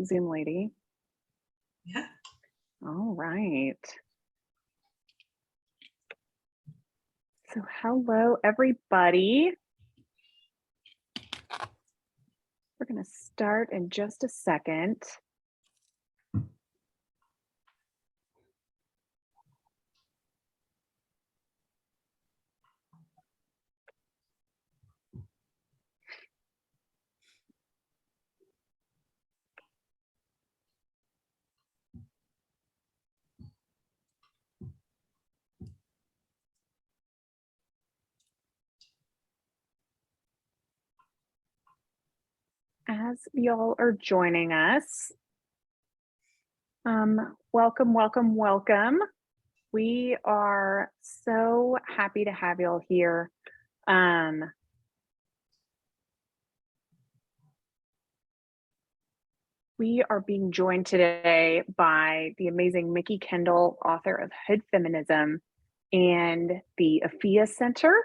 Zoom lady. Yeah. All right. So hello, everybody. We're going to start in just a second. As y'all are joining us, welcome, welcome, welcome. We are so happy to have y'all here. We are being joined today by the amazing Mikki Kendall, author of Hood Feminism, and the Afiya Center,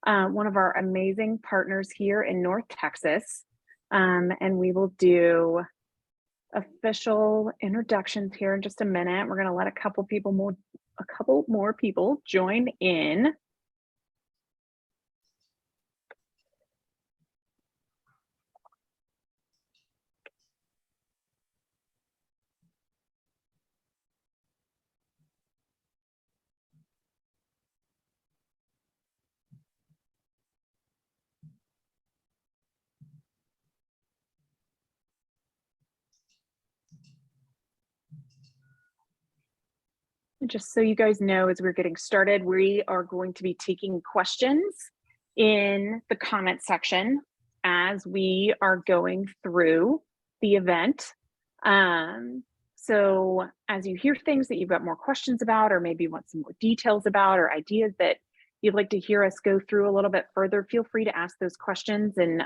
one of our amazing partners here in North Texas. And we will do official introductions here in just a minute. We're going to let a couple more people join in. Just so you guys know, as we're getting started, we are going to be taking questions in the comment section as we are going through the event. So as you hear things that you've got more questions about, or maybe want some more details about, or ideas that you'd like to hear us go through a little bit further, feel free to ask those questions, and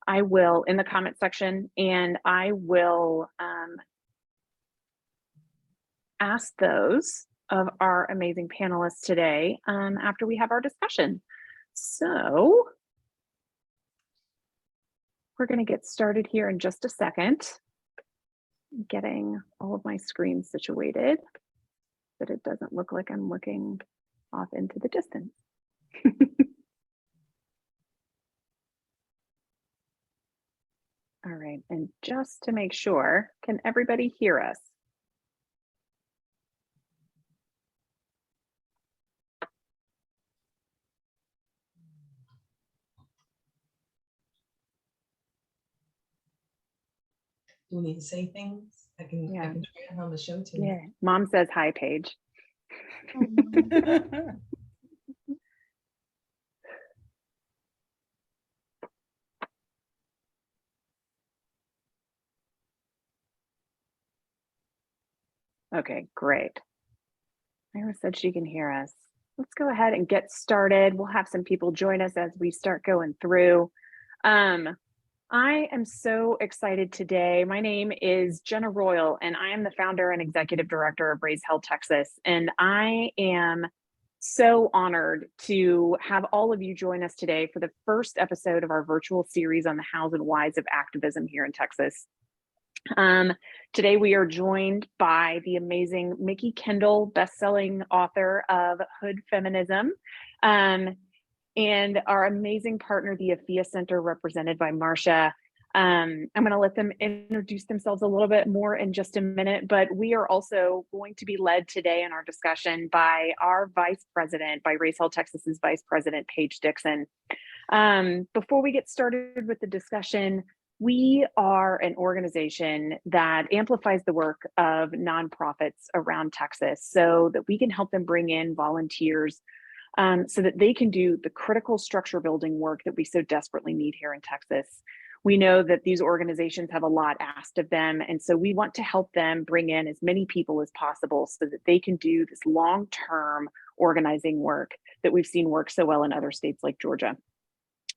I will in the comment section, and I will ask those of our amazing panelists today after we have our discussion. So we're going to get started here in just a second, getting all of my screens situated so that it doesn't look like I'm looking off into the distance. All right, and just to make sure, can everybody hear us? Do we need to say things? I can try it on the show too. Yeah, Mom says hi, Paige. Okay, great. Myra said she can hear us. Let's go ahead and get started. We'll have some people join us as we start going through. I am so excited today. My name is Jenna Royal, and I am the founder and executive director of Raise Hell Texas. And I am so honored to have all of you join us today for the first episode of our virtual series on the hows and whys of activism here in Texas. Today we are joined by the amazing Mikki Kendall, best-selling author of Hood Feminism, and our amazing partner, the Afiya Center, represented by Marcia. I'm going to let them introduce themselves a little bit more in just a minute, but we are also going to be led today in our discussion by our vice president, by Raise Hell Texas's vice president, Paige Dixon. Before we get started with the discussion, we are an organization that amplifies the work of nonprofits around Texas so that we can help them bring in volunteers so that they can do the critical structure building work that we so desperately need here in Texas. We know that these organizations have a lot asked of them, and so we want to help them bring in as many people as possible so that they can do this long-term organizing work that we've seen work so well in other states like Georgia.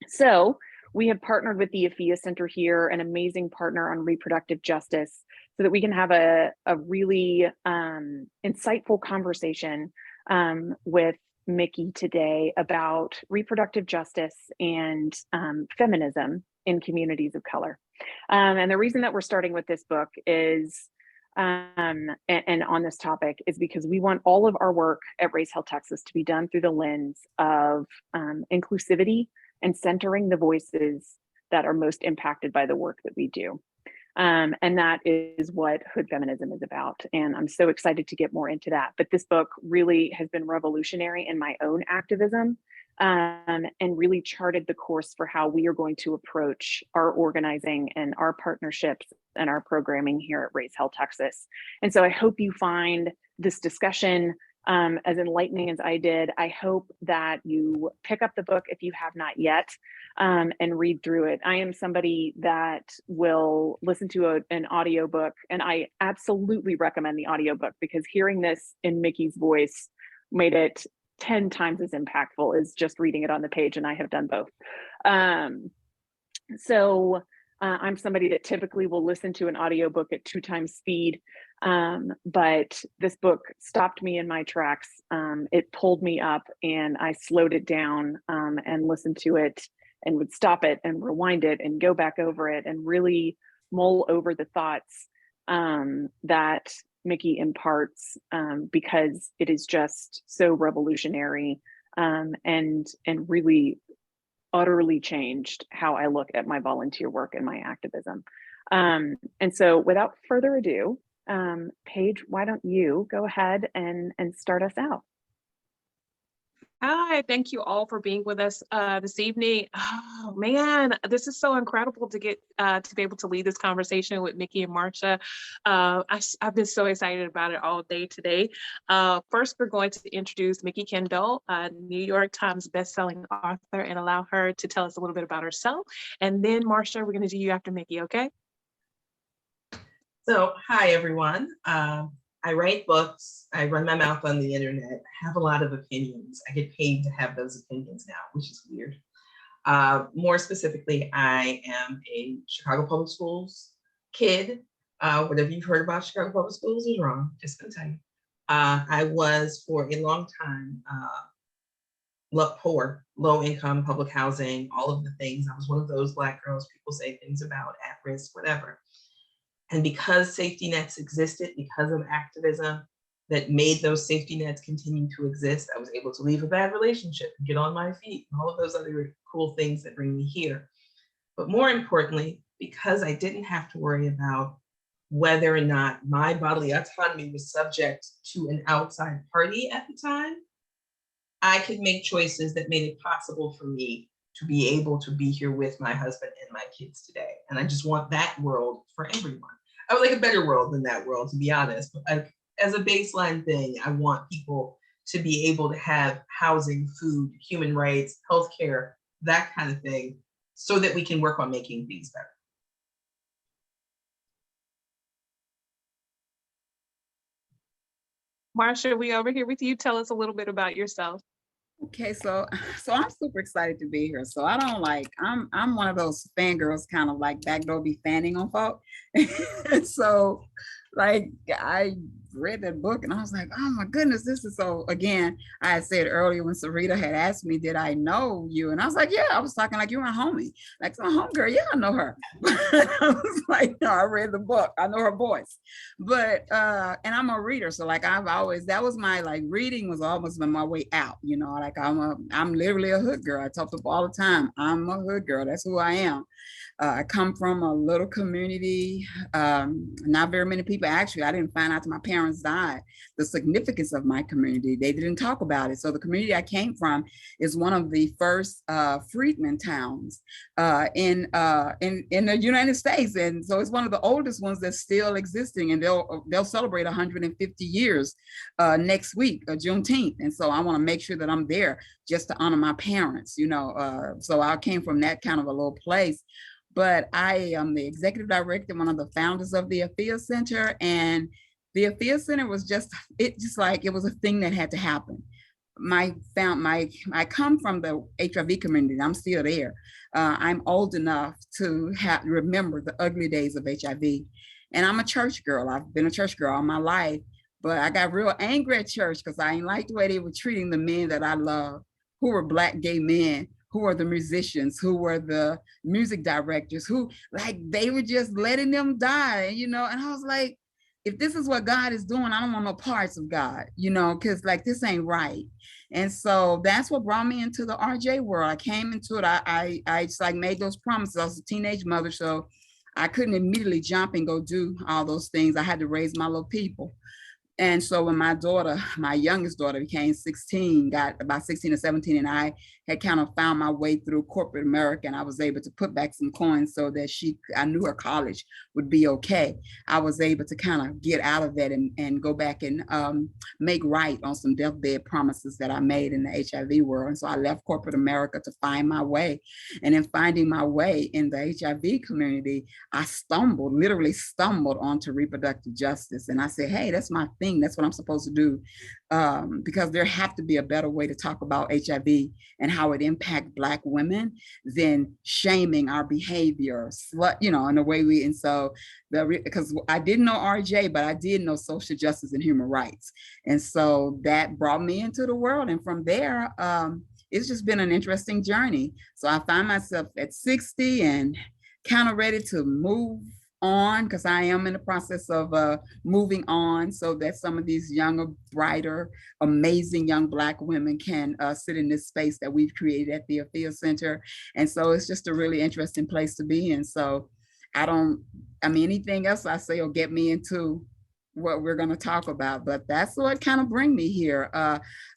So we have partnered with the Afiya Center here, an amazing partner on reproductive justice, so that we can have a really insightful conversation with Mikki today about reproductive justice and feminism in communities of color. And the reason that we're starting with this book is, and on this topic, is because we want all of our work at Raise Health Texas to be done through the lens of inclusivity and centering the voices that are most impacted by the work that we do. And that is what Hood Feminism is about. And I'm so excited to get more into that. But this book really has been revolutionary in my own activism, and really charted the course for how we are going to approach our organizing and our partnerships and our programming here at Raise Health Texas. And so I hope you find this discussion as enlightening as I did. I hope that you pick up the book if you have not yet, and read through it. I am somebody that will listen to an audiobook, and I absolutely recommend the audiobook, because hearing this in Mikki's voice made it 10 times as impactful as just reading it on the page, and I have done both. I'm somebody that typically will listen to an audiobook at 2 times speed, but this book stopped me in my tracks. It pulled me up, and I slowed it down and listened to it, and would stop it and rewind it and go back over it and really mull over the thoughts that Mikki imparts, because it is just so revolutionary, and really utterly changed how I look at my volunteer work and my activism. And so without further ado, Paige, why don't you go ahead and start us out? Hi, thank you all for being with us this evening. Oh man, this is so incredible to get to be able to lead this conversation with Mikki and Marsha. I've been so excited about it all day today. First, we're going to introduce Mikki Kendall, a New York Times bestselling author, and allow her to tell us a little bit about herself. And then Marsha, we're going to do you after Mikki, okay? So, hi everyone. I write books, I run my mouth on the internet, I have a lot of opinions. I get paid to have those opinions now, which is weird. More specifically, I am a Chicago Public Schools kid. Whatever you've heard about Chicago Public Schools is wrong, just gonna tell you. I was for a long time poor, low income, public housing, all of the things. I was one of those Black girls people say things about, at risk, whatever. And because safety nets existed, because of activism that made those safety nets continue to exist, I was able to leave a bad relationship and get on my feet, and all of those other cool things that bring me here. But more importantly, because I didn't have to worry about whether or not my bodily autonomy was subject to an outside party at the time, I could make choices that made it possible for me to be able to be here with my husband and my kids today. And I just want that world for everyone. I would like a better world than that world, to be honest. But as a baseline thing, I want people to be able to have housing, food, human rights, healthcare, that kind of thing, so that we can work on making things better. Marsha, we over here with you. Tell us a little bit about yourself. Okay, so I'm super excited to be here. So I'm one of those fangirls, kind of like backdoor be fanning on folk. So like I read that book and I was like, oh my goodness, this is so, again, I had said earlier when Sarita had asked me, did I know you? And I was like, yeah, I was talking like you're my homie. Like, my homegirl, yeah, I know her. I was like, no, I read the book. I know her voice. But, and I'm a reader. So like I've always, that was my, like reading was almost my way out, you know, like I'm literally a hood girl. I tell people all the time, I'm a hood girl. That's who I am. I come from a little community, not very many people. Actually, I didn't find out till my parents died the significance of my community. They didn't talk about it. So the community I came from is one of the first freedmen towns in the United States, and so it's one of the oldest ones that's still existing. And they'll celebrate 150 years next week, Juneteenth. And so I want to make sure that I'm there just to honor my parents, you know. So I came from that kind of a little place. But I am the executive director, one of the founders of the Afiya Center. And the Afiya Center was just like, it was a thing that had to happen. I come from the HIV community. I'm still there. I'm old enough to remember the ugly days of HIV. And I'm a church girl. I've been a church girl all my life, but I got real angry at church because I ain't like the way they were treating the men that I love, who were Black gay men, who were the musicians, who were the music directors, who like they were just letting them die, you know? And I was like, if this is what God is doing, I don't want no parts of God, you know, because like this ain't right. And so that's what brought me into the RJ world. I came into it. I just like made those promises. I was a teenage mother, so I couldn't immediately jump and go do all those things. I had to raise my little people. And so when my daughter, my youngest daughter became 16, got about 16 or 17, and I had kind of found my way through corporate America, and I was able to put back some coins so that I knew her college would be okay. I was able to kind of get out of that and go back and make right on some deathbed promises that I made in the HIV world. And so I left corporate America to find my way. And in finding my way in the HIV community, I literally stumbled onto reproductive justice. And I said, hey, that's my thing. That's what I'm supposed to do. Because there have to be a better way to talk about HIV and how it impacts Black women than shaming our behavior, you know, in the way and so, because I didn't know RJ, but I did know social justice and human rights. And so that brought me into the world. And from there, it's just been an interesting journey. So I find myself at 60 and kind of ready to move on, because I am in the process of moving on so that some of these younger, brighter, amazing young Black women can sit in this space that we've created at the Afiya Center. And so it's just a really interesting place to be in. So anything else I say will get me into what we're going to talk about, but that's what kind of bring me here.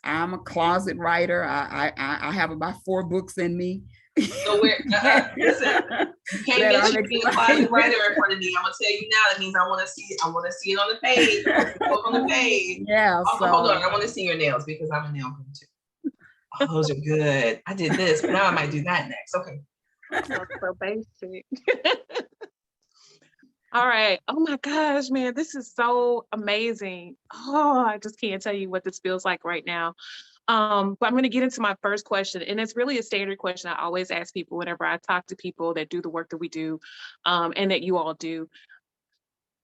I'm a closet writer. I have about 4 books in me. So listen, you can't mention being a closet writer in front of me. I'm gonna tell you now. That means I want to see it. I want to see it on the page. Book on the page. Yeah. Also, hold on. I want to see your nails because I'm a nail girl too. Oh, those are good. I did this, but now I might do that next. Okay. That's so basic. All right. Oh my gosh, man, this is so amazing. Oh, I just can't tell you what this feels like right now. But I'm going to get into my first question, and it's really a standard question I always ask people whenever I talk to people that do the work that we do, and that you all do.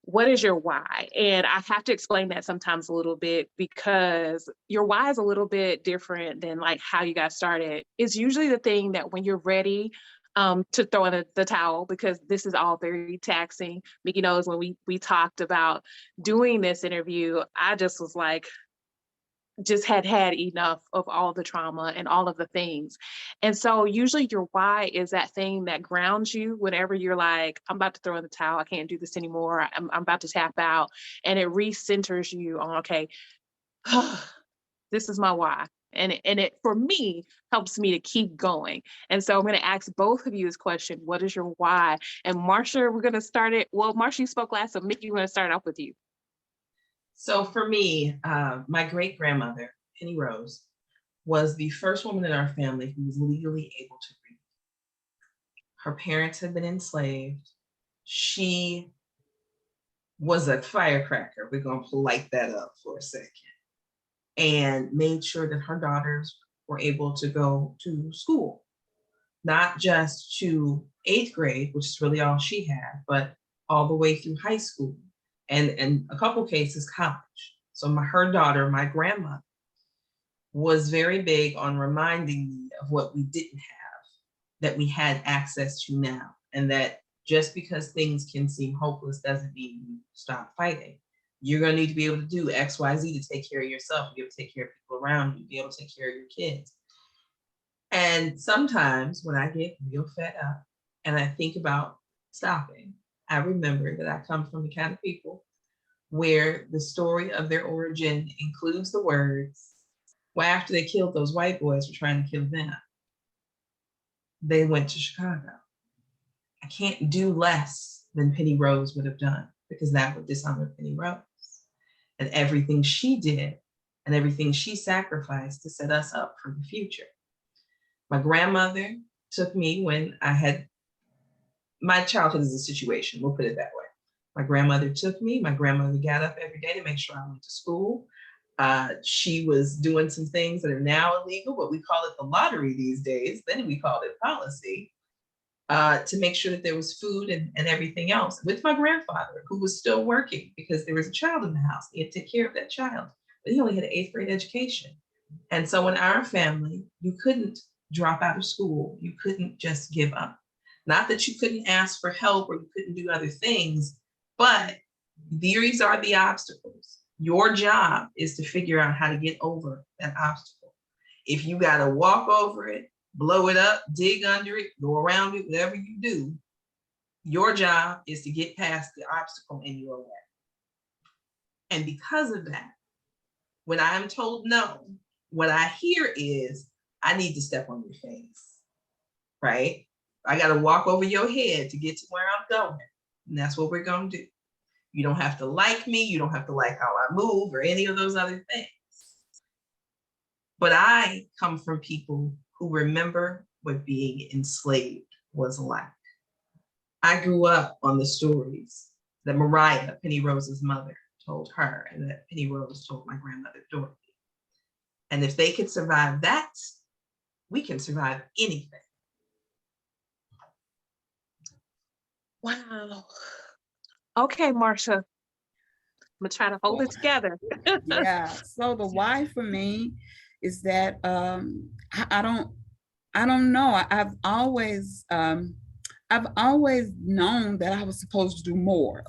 What is your why? And I have to explain that sometimes a little bit, because your why is a little bit different than like how you got started. It's usually the thing that when you're ready to throw in the towel, because this is all very taxing. Mikki knows when we talked about doing this interview, I just was like, just had enough of all the trauma and all of the things. And so usually your why is that thing that grounds you whenever you're like, I'm about to throw in the towel, I can't do this anymore, I'm about to tap out. And it recenters you on, okay, this is my why. And it for me helps me to keep going. And so I'm going to ask both of you this question: what is your why? And Marsha, we're going to start it. Well, Marsha, you spoke last, so Mikki, we're going to start off with you. So for me, my great grandmother, Penny Rose, was the first woman in our family who was legally able to read. Her parents had been enslaved. She was a firecracker. We're going to light that up for a second. And made sure that her daughters were able to go to school, not just to 8th grade, which is really all she had, but all the way through high school. And in a couple cases, college. So her daughter, my grandmother, was very big on reminding me of what we didn't have, that we had access to now. And that just because things can seem hopeless doesn't mean you stop fighting. You're gonna need to be able to do X, Y, Z to take care of yourself, to be able to take care of people around you, be able to take care of your kids. And sometimes when I get real fed up and I think about stopping, I remember that I come from the kind of people where the story of their origin includes the words, well, after they killed those white boys for trying to kill them, they went to Chicago. I can't do less than Penny Rose would have done, because that would dishonor Penny Rose and everything she did and everything she sacrificed to set us up for the future. My grandmother took me when I had, my childhood is a situation, we'll put it that way. My grandmother took me. My grandmother got up every day to make sure I went to school. She was doing some things that are now illegal, but we call it the lottery these days. Then we called it policy, to make sure that there was food and everything else, with my grandfather, who was still working because there was a child in the house. He had to take care of that child, but he only had an 8th grade education. And so in our family, you couldn't drop out of school. You couldn't just give up. Not that you couldn't ask for help or you couldn't do other things, but these are the obstacles. Your job is to figure out how to get over that obstacle. If you got to walk over it, blow it up, dig under it, go around it, whatever you do, your job is to get past the obstacle in your way. And because of that, when I am told no, what I hear is, I need to step on your face, right? I got to walk over your head to get to where I'm going. And that's what we're going to do. You don't have to like me. You don't have to like how I move or any of those other things. But I come from people who remember what being enslaved was like. I grew up on the stories that Mariah, Penny Rose's mother, told her, and that Penny Rose told my grandmother, Dorothy. And if they could survive that, we can survive anything. Wow. Okay, Marsha, I'm gonna try to hold it together. Yeah. So the why for me is that I don't know. I've always known that I was supposed to do more.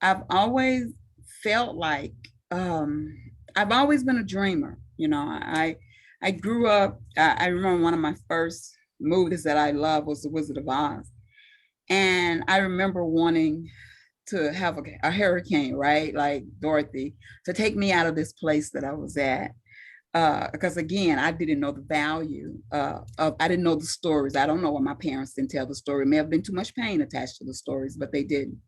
I've always felt like I've always been a dreamer. You know, I grew up. I remember one of my first movies that I loved was The Wizard of Oz, and I remember wanting to have a hurricane, right, like Dorothy, to take me out of this place that I was at. Because again, I didn't know the value of, I didn't know the stories. I don't know why my parents didn't tell the story. It may have been too much pain attached to the stories, but they didn't.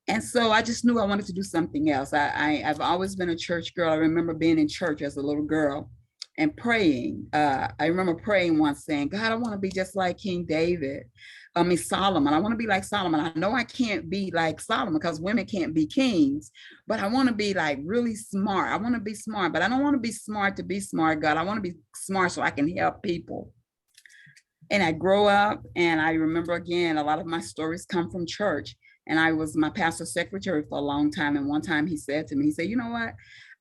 And so I just knew I wanted to do something else. I've always been a church girl. I remember being in church as a little girl and praying. I remember praying once saying, God, I want to be just like King David. Solomon. I want to be like Solomon. I know I can't be like Solomon because women can't be kings, but I want to be like really smart. I want to be smart, but I don't want to be smart to be smart, God. I want to be smart so I can help people. And I grow up, and I remember, again, a lot of my stories come from church. And I was my pastor's secretary for a long time. And one time he said to me, he said, you know what?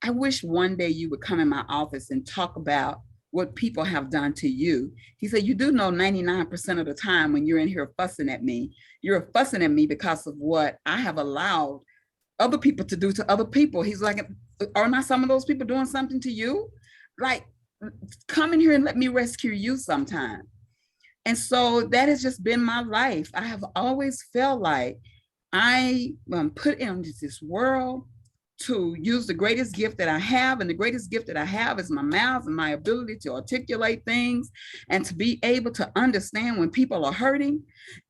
I wish one day you would come in my office and talk about what people have done to you. He said, you do know 99% of the time when you're in here fussing at me, you're fussing at me because of what I have allowed other people to do to other people. He's like, are not some of those people doing something to you? Like, come in here and let me rescue you sometime. And so that has just been my life. I have always felt like I put into this world to use the greatest gift that I have. And the greatest gift that I have is my mouth and my ability to articulate things and to be able to understand when people are hurting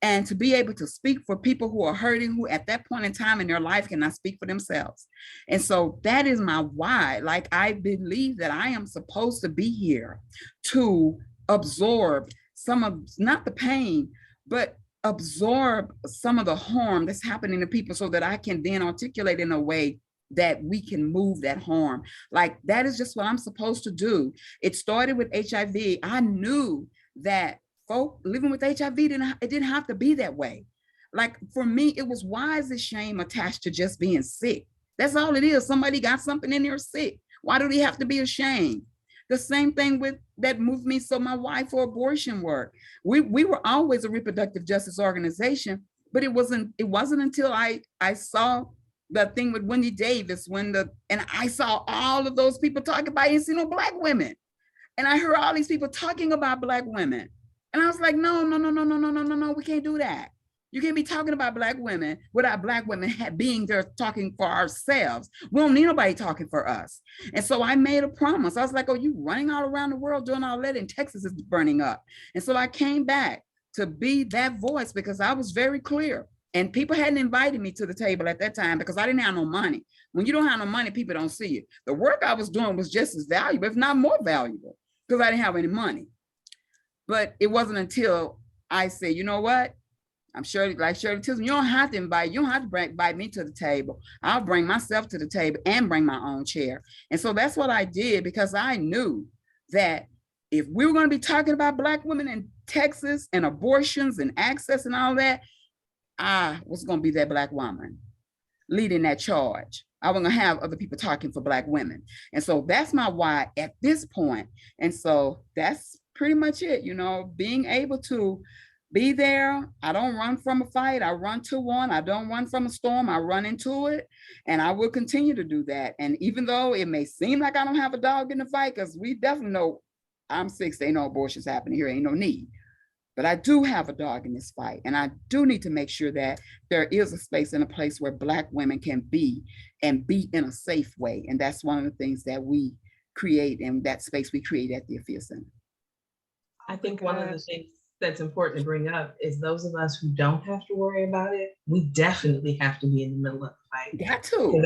and to be able to speak for people who are hurting, who at that point in time in their life cannot speak for themselves. And so that is my why. Like, I believe that I am supposed to be here to absorb some of, not the pain, but absorb some of the harm that's happening to people so that I can then articulate in a way that we can move that harm. Like, that is just what I'm supposed to do. It started with HIV. I knew that folk living with HIV, it didn't have to be that way. Like, for me, it was, why is the shame attached to just being sick? That's all it is. Somebody got something in there sick. Why do they have to be ashamed? The same thing with that moved me. So my wife for abortion work. We were always a reproductive justice organization, but it wasn't until I saw the thing with Wendy Davis, and I saw all of those people talking about, I didn't see no Black women. And I heard all these people talking about Black women. And I was like, no, we can't do that. You can't be talking about Black women without Black women being there talking for ourselves. We don't need nobody talking for us. And so I made a promise. I was like, oh, you running all around the world doing all that, and Texas is burning up. And so I came back to be that voice because I was very clear. And people hadn't invited me to the table at that time because I didn't have no money. When you don't have no money, people don't see you. The work I was doing was just as valuable, if not more valuable, because I didn't have any money. But it wasn't until I said, you know what? I'm sure, like Shirley tells me, you don't have to invite me to the table. I'll bring myself to the table and bring my own chair. And so that's what I did, because I knew that if we were going to be talking about Black women in Texas and abortions and access and all that, I was going to be that Black woman leading that charge. I wasn't going to have other people talking for Black women. And so that's my why at this point. And so that's pretty much it, you know, being able to be there. I don't run from a fight. I run to one. I don't run from a storm. I run into it. And I will continue to do that. And even though it may seem like I don't have a dog in the fight, because we definitely know I'm 6, ain't no abortions happening here, ain't no need. But I do have a dog in this fight. And I do need to make sure that there is a space and a place where Black women can be and be in a safe way. And that's one of the things that we create, and that space we create at the Afiya Center. I think one of the things that's important to bring up is those of us who don't have to worry about it, we definitely have to be in the middle of the fight. Got to.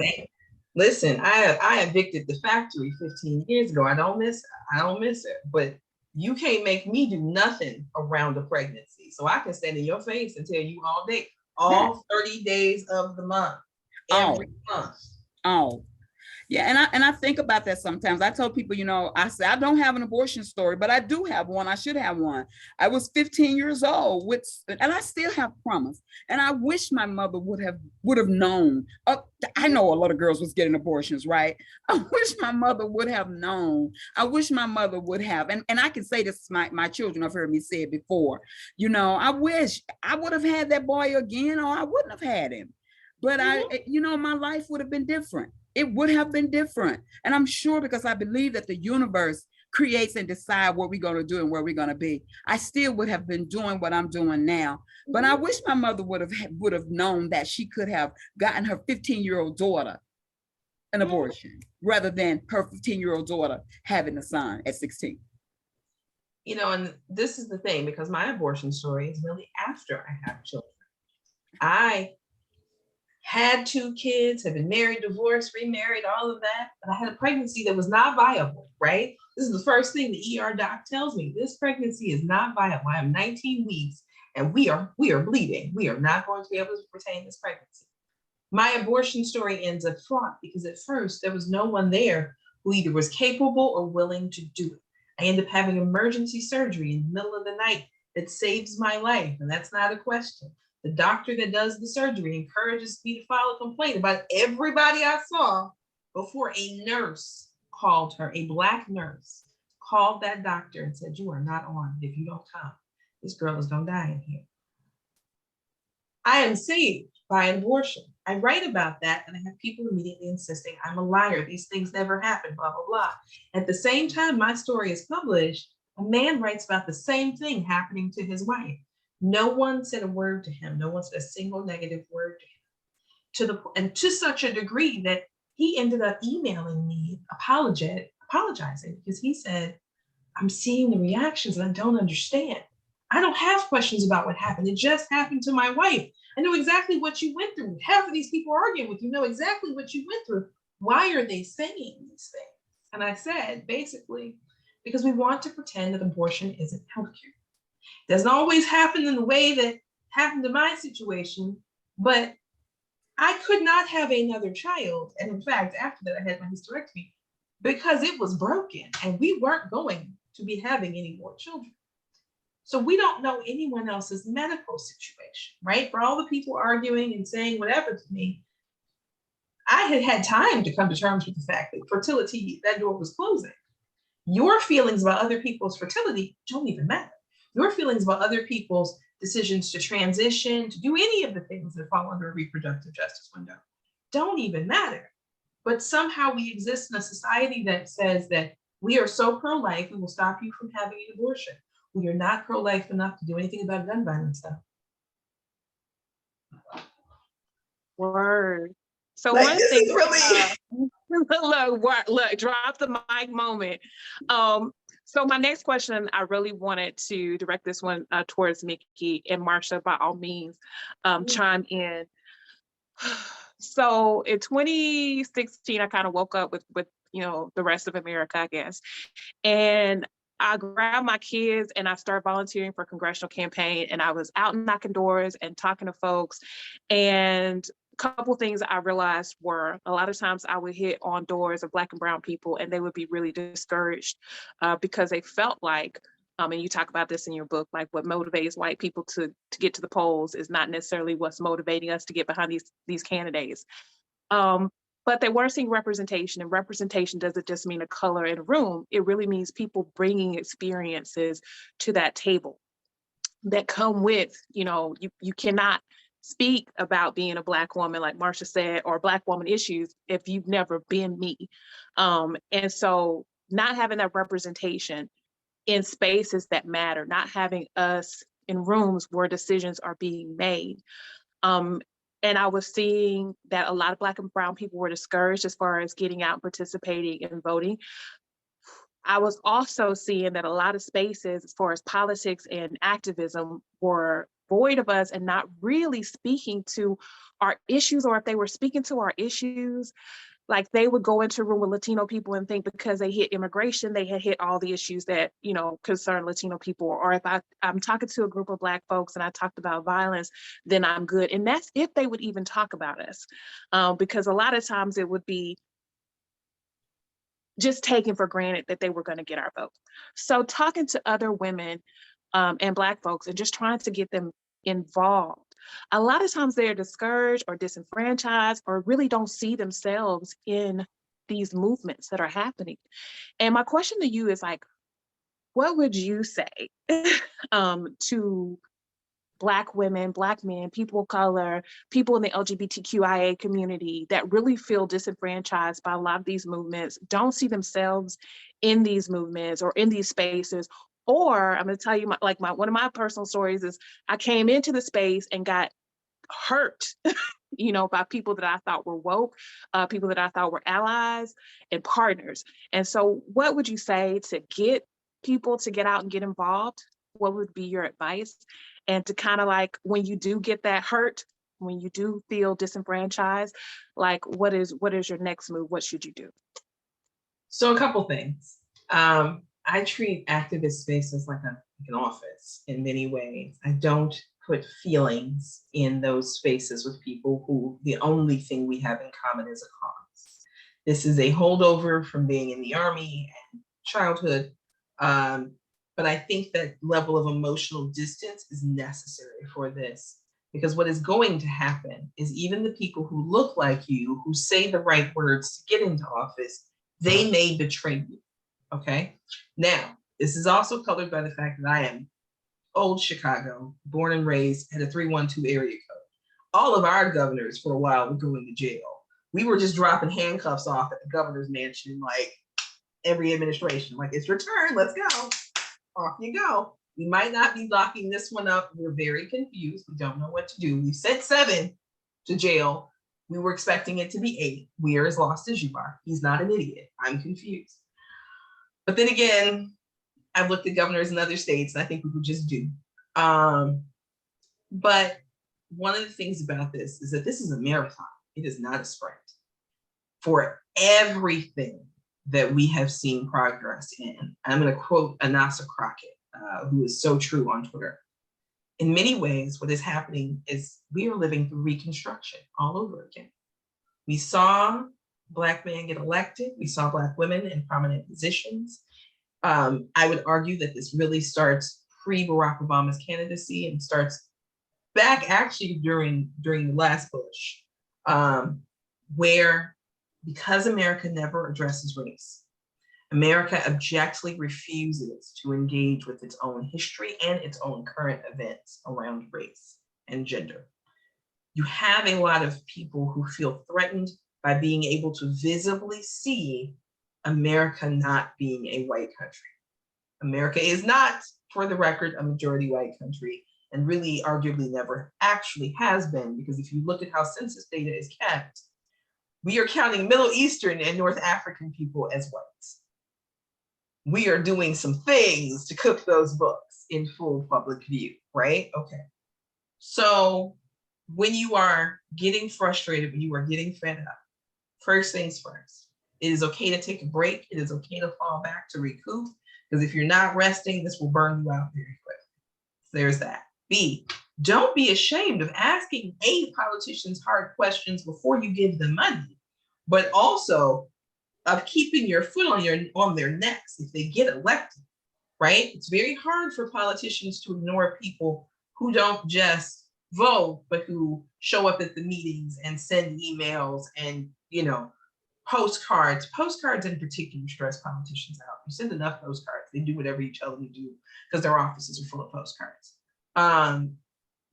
Listen, I evicted the factory 15 years ago. I don't miss it, but you can't make me do nothing around a pregnancy. So I can stand in your face and tell you all day, all 30 days of the month, every month. Oh, yeah, and I think about that sometimes. I tell people, you know, I say I don't have an abortion story, but I do have one. I should have one. I was 15 years old, and I still have promise. And I wish my mother would have known. I know a lot of girls was getting abortions, right? I wish my mother would have known. I wish my mother would have. And I can say this to my children. I've heard me say it before. You know, I wish I would have had that boy again, or I wouldn't have had him. But you know, my life would have been different. It would have been different. And I'm sure, because I believe that the universe creates and decides what we're going to do and where we're going to be. I still would have been doing what I'm doing now. But I wish my mother would have known that she could have gotten her 15-year-old daughter an abortion rather than her 15-year-old daughter having a son at 16. You know, and this is the thing, because my abortion story is really after I have children. I had 2 kids, have been married, divorced, remarried, all of that. But I had a pregnancy that was not viable, right? This is the first thing the ER doc tells me. This pregnancy is not viable. I am 19 weeks and we are bleeding. We are not going to be able to retain this pregnancy. My abortion story ends up fraught because at first there was no one there who either was capable or willing to do it. I end up having emergency surgery in the middle of the night that saves my life. And that's not a question. The doctor that does the surgery encourages me to file a complaint about everybody I saw before a nurse called her, a Black nurse, called that doctor and said, "You are not armed. If you don't come, this girl is gonna die in here." I am saved by an abortion. I write about that and I have people immediately insisting I'm a liar. These things never happen, blah, blah, blah. At the same time my story is published, a man writes about the same thing happening to his wife. No one said a word to him. No one said a single negative word to him. And to such a degree that he ended up emailing me apologizing because he said, "I'm seeing the reactions and I don't understand. I don't have questions about what happened. It just happened to my wife. I know exactly what you went through. Half of these people arguing with you know exactly what you went through. Why are they saying these things?" And I said, basically, because we want to pretend that abortion isn't healthcare. Doesn't always happen in the way that happened to my situation, but I could not have another child. And in fact, after that, I had my hysterectomy because it was broken and we weren't going to be having any more children. So we don't know anyone else's medical situation, right? For all the people arguing and saying whatever to me, I had had time to come to terms with the fact that fertility, that door was closing. Your feelings about other people's fertility don't even matter. Your feelings about other people's decisions to transition, to do any of the things that fall under a reproductive justice window, don't even matter. But somehow we exist in a society that says that we are so pro-life, we will stop you from having an abortion. We are not pro-life enough to do anything about gun violence, though. Word. So like, one this thing, is really look, drop the mic moment. So my next question, I really wanted to direct this one towards Mikki and Marsha, by all means, chime in. So in 2016, I kind of woke up with you know, the rest of America, I guess. And I grabbed my kids and I started volunteering for a congressional campaign, and I was out knocking doors and talking to folks. And couple things I realized were a lot of times I would hit on doors of Black and brown people and they would be really discouraged because they felt like, and you talk about this in your book, like what motivates white people to get to the polls is not necessarily what's motivating us to get behind these candidates. But but they weren't seeing representation, and representation doesn't just mean a color in a room. It really means people bringing experiences to that table that come with, you cannot speak about being a Black woman, like Marsha said, or Black woman issues if you've never been me. And so not having that representation in spaces that matter, not having us in rooms where decisions are being made. And I was seeing that a lot of Black and brown people were discouraged as far as getting out and participating and voting. I was also seeing that a lot of spaces as far as politics and activism were void of us and not really speaking to our issues, or if they were speaking to our issues, like they would go into a room with Latino people and think because they hit immigration, they had hit all the issues that, concern Latino people. Or if I'm talking to a group of Black folks and I talked about violence, then I'm good. And that's if they would even talk about us. Because a lot of times it would be just taken for granted that they were going to get our vote. So talking to other women and Black folks and just trying to get them involved. A lot of times they're discouraged or disenfranchised or really don't see themselves in these movements that are happening. And my question to you is like, what would you say to Black women, Black men, people of color, people in the LGBTQIA community that really feel disenfranchised by a lot of these movements, don't see themselves in these movements or in these spaces? Or I'm going to tell you, one of my personal stories is I came into the space and got hurt, by people that I thought were woke, people that I thought were allies and partners. And so what would you say to get people to get out and get involved? What would be your advice? And to kind of like, when you do get that hurt, when you do feel disenfranchised, like what is your next move? What should you do? So a couple things. I treat activist spaces like an office in many ways. I don't put feelings in those spaces with people who the only thing we have in common is a cause. This is a holdover from being in the Army and childhood. But I think that level of emotional distance is necessary for this, because what is going to happen is even the people who look like you, who say the right words to get into office, they may betray you, okay? Now, this is also colored by the fact that I am old Chicago, born and raised, had a 312 area code. All of our governors for a while were going to jail. We were just dropping handcuffs off at the governor's mansion, like every administration, like it's your turn, let's go. Off you go. We might not be locking this one up. We're very confused. We don't know what to do. We sent 7 to jail. We were expecting it to be 8. We are as lost as you are. He's not an idiot. I'm confused. But then again, I've looked at governors in other states, and I think we would just do. But one of the things about this is that this is a marathon. It is not a sprint. For everything that we have seen progress in, I'm going to quote Anasa Crockett, who is so true on Twitter. In many ways, what is happening is we are living through Reconstruction all over again. We saw Black men get elected. We saw Black women in prominent positions. I would argue that this really starts pre-Barack Obama's candidacy and starts back actually during the last Bush, where because America never addresses race, America abjectly refuses to engage with its own history and its own current events around race and gender. You have a lot of people who feel threatened by being able to visibly see America not being a white country. America is not, for the record, a majority white country, and really arguably never actually has been, because if you look at how census data is kept, we are counting Middle Eastern and North African people as whites. We are doing some things to cook those books in full public view, right? Okay. So when you are getting frustrated, when you are getting fed up, first things first, it is okay to take a break. It is okay to fall back to recoup, because if you're not resting, this will burn you out very quickly. So there's that. B, don't be ashamed of asking politicians hard questions before you give them money, but also of keeping your foot on their necks if they get elected, right? It's very hard for politicians to ignore people who don't just vote, but who show up at the meetings and send emails and, postcards in particular stress politicians out. You send enough postcards, they do whatever you tell them to do because their offices are full of postcards.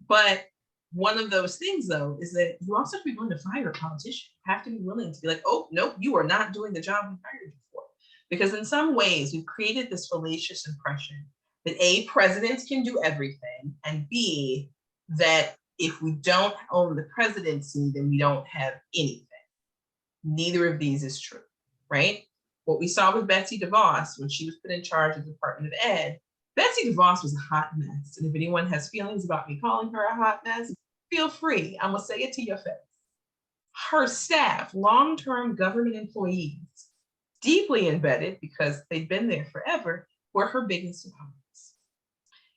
But one of those things, though, is that you also have to be willing to fire a politician. You have to be willing to be like, oh, nope, you are not doing the job we hired you for. Because in some ways, we've created this fallacious impression that A, presidents can do everything, and B, that if we don't own the presidency, then we don't have anything. Neither of these is true, right? What we saw with Betsy DeVos when she was put in charge of the Department of Ed, Betsy DeVos was a hot mess. And if anyone has feelings about me calling her a hot mess, feel free. I'm gonna say it to your face. Her staff, long-term government employees, deeply embedded because they'd been there forever, were her biggest opponents.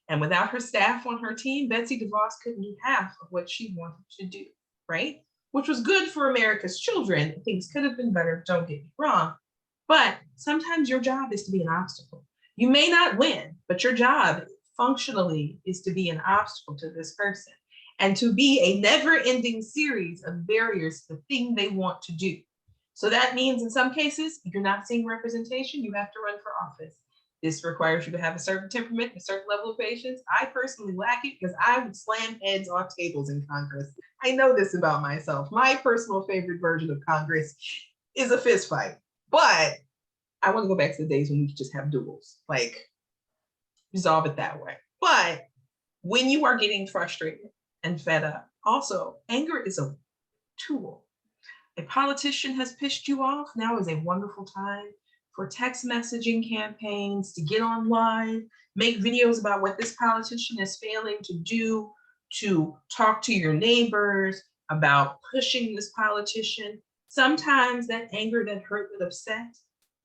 And without her staff on her team, Betsy DeVos couldn't do half of what she wanted to do, right? Which was good for America's children. Things could have been better, don't get me wrong. But sometimes your job is to be an obstacle. You may not win, but your job functionally is to be an obstacle to this person and to be a never-ending series of barriers to the thing they want to do. So that means in some cases, if you're not seeing representation, you have to run for office. This requires you to have a certain temperament, a certain level of patience. I personally lack it because I would slam heads off tables in Congress. I know this about myself. My personal favorite version of Congress is a fist fight, but I want to go back to the days when we could just have duels, like resolve it that way. But when you are getting frustrated and fed up, also anger is a tool. A politician has pissed you off, now is a wonderful time for text messaging campaigns, to get online, make videos about what this politician is failing to do, to talk to your neighbors about pushing this politician. Sometimes that anger, that hurt, that upset,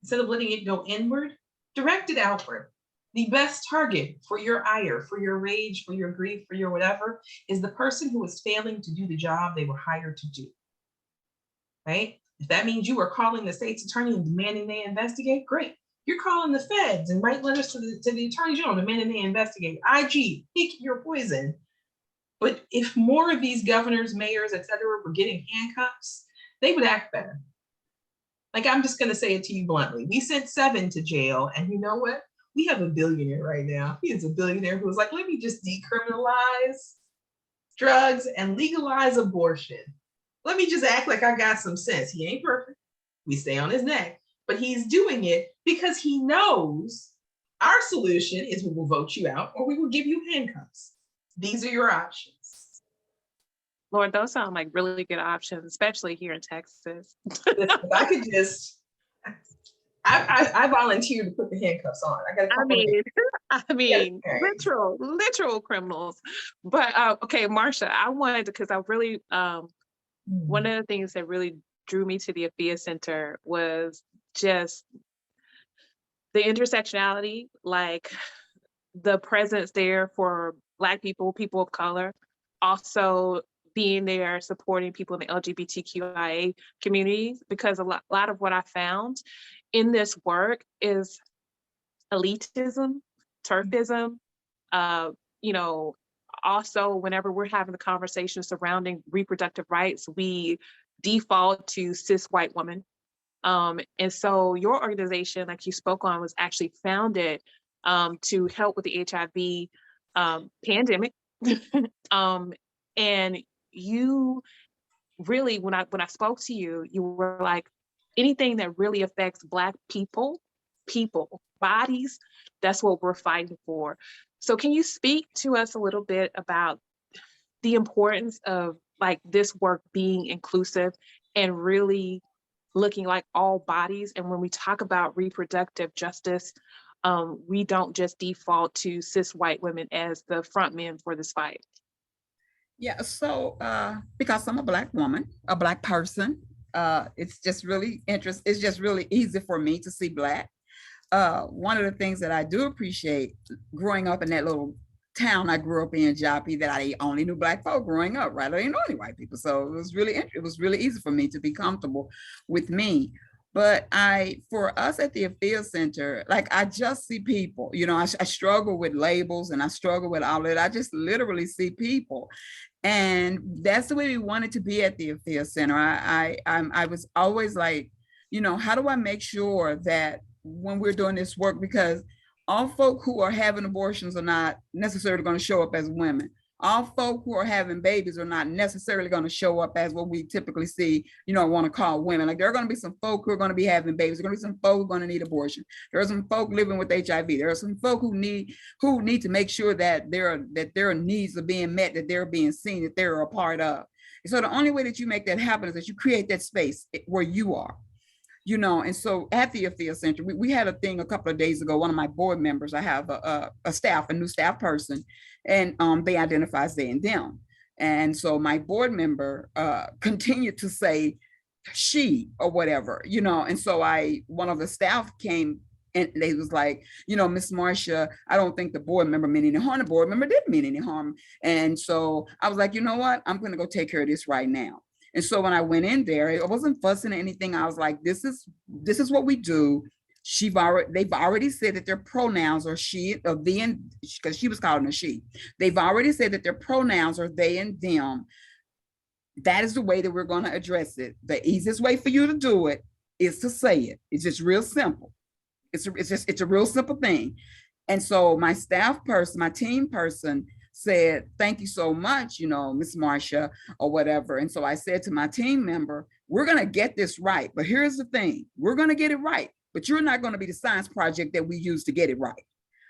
instead of letting it go inward, direct it outward. The best target for your ire, for your rage, for your grief, for your whatever, is the person who is failing to do the job they were hired to do, right? If that means you are calling the state's attorney and demanding they investigate, great. You're calling the feds and write letters to the attorney general demanding they investigate. IG, pick your poison. But if more of these governors, mayors, et cetera, were getting handcuffs, they would act better. Like, I'm just gonna say it to you bluntly. We sent 7 to jail, and you know what? We have a billionaire right now. He is a billionaire who was like, let me just decriminalize drugs and legalize abortion. Let me just act like I got some sense. He ain't perfect. We stay on his neck, but he's doing it because he knows our solution is we will vote you out or we will give you handcuffs. These are your options. Lord, those sound like really good options, especially here in Texas. If I could just, I volunteered to put the handcuffs on. I mean, literal criminals. But okay, Marsha, I wanted to, because I really, one of the things that really drew me to the Afiya Center was just the intersectionality, like the presence there for Black people, people of color, also being there supporting people in the LGBTQIA communities, because a lot of what I found in this work is elitism, turfism, also whenever we're having the conversation surrounding reproductive rights, we default to cis white women. And so your organization, like you spoke on, was actually founded to help with the HIV pandemic. And you really, when I spoke to you, you were like, anything that really affects Black people, bodies, that's what we're fighting for. So can you speak to us a little bit about the importance of like this work being inclusive and really looking like all bodies? And when we talk about reproductive justice, we don't just default to cis white women as the front men for this fight. Yeah, so because I'm a Black woman, a Black person, it's just really it's just really easy for me to see Black. One of the things that I do appreciate growing up in that little town I grew up in, Joppy, that I only knew Black folk growing up, right? I didn't know any white people. So it was really easy for me to be comfortable with me. But for us at the Afiya Center, like I just see people, I struggle with labels and I struggle with all that. I just literally see people. And that's the way we wanted to be at the Afiya Center. I was always like, you know, how do I make sure that when we're doing this work, because all folk who are having abortions are not necessarily going to show up as women. All folk who are having babies are not necessarily going to show up as what we typically see, you know, want to call women. Like there are going to be some folk who are going to be having babies. There are going to be some folk who are going to need abortion. There are some folk living with HIV. There are some folk who need to make sure that their needs are being met, that they're being seen, that they're a part of. And so the only way that you make that happen is that you create that space where you are. You know, and so at the Afiya Center, we had a thing a couple of days ago. One of my board members, I have a new staff person, and they identify as they and them. And so my board member continued to say she or whatever, you know, and so one of the staff came and they was like, you know, Miss Marcia, I don't think the board member meant any harm. The board member didn't mean any harm. And so I was like, you know what, I'm going to go take care of this right now. And so when I went in there, it wasn't fussing or anything. I was like, this is what we do. They've already said that their pronouns are she or they, and because she was calling her she. They've already said that their pronouns are they and them. That is the way that we're going to address it. The easiest way for you to do it is to say it. It's just real simple. It's a real simple thing. And so my staff person, my team person, said, thank you so much, you know, Miss Marcia or whatever. And so I said to my team member, we're going to get this right. But here's the thing, we're going to get it right, but you're not going to be the science project that we use to get it right.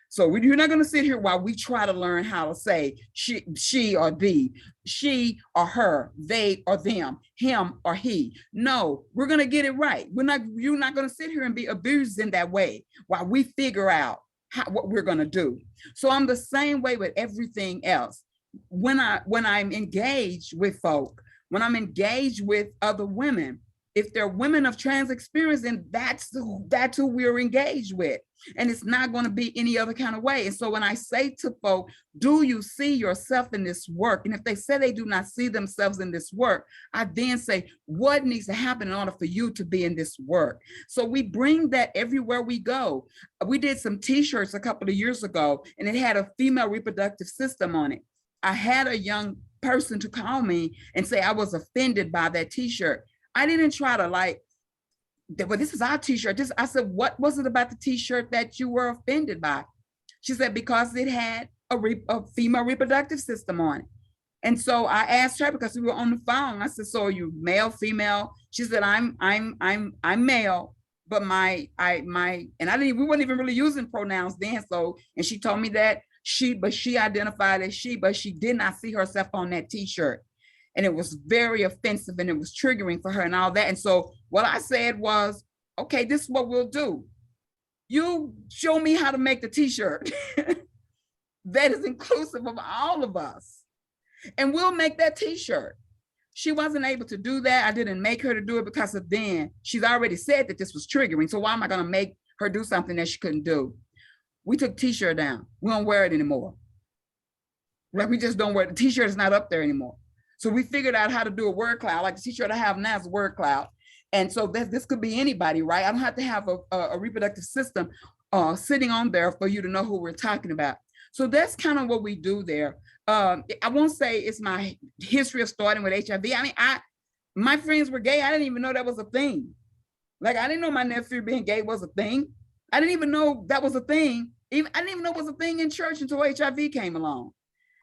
So you're not going to sit here while we try to learn how to say she or thee, she or her, they or them, him or he. No, we're going to get it right. You're not going to sit here and be abused in that way while we figure out what we're going to do. So I'm the same way with everything else. When I'm engaged with folk, when I'm engaged with other women, if they're women of trans experience, then that's who we're engaged with. And it's not going to be any other kind of way. And so when I say to folk, do you see yourself in this work? And if they say they do not see themselves in this work, I then say, what needs to happen in order for you to be in this work? So we bring that everywhere we go. We did some t-shirts a couple of years ago, and it had a female reproductive system on it. I had a young person to call me and say I was offended by that t-shirt. I didn't try to but this is our t-shirt. I said, what was it about the t-shirt that you were offended by? She said, because it had a female reproductive system on it. And so I asked her, because we were on the phone, I said, so are you male, female? She said, I'm male, but we weren't even really using pronouns then. So, and she told me that she identified as she, but she did not see herself on that t-shirt. And it was very offensive and it was triggering for her and all that. And so what I said was, okay, this is what we'll do. You show me how to make the t-shirt that is inclusive of all of us. And we'll make that t-shirt. She wasn't able to do that. I didn't make her to do it because of then. She's already said that this was triggering. So why am I going to make her do something that she couldn't do? We took t-shirt down. We don't wear it anymore. Like we just don't wear it. The t-shirt is not up there anymore. So we figured out how to do a word cloud. Like the t-shirt I have now is a word cloud. And so this could be anybody, right? I don't have to have a reproductive system sitting on there for you to know who we're talking about. So that's kind of what we do there. I won't say it's my history of starting with HIV. I mean, my friends were gay. I didn't even know that was a thing. Like, I didn't know my nephew being gay was a thing. I didn't even know that was a thing. I didn't even know it was a thing in church until HIV came along.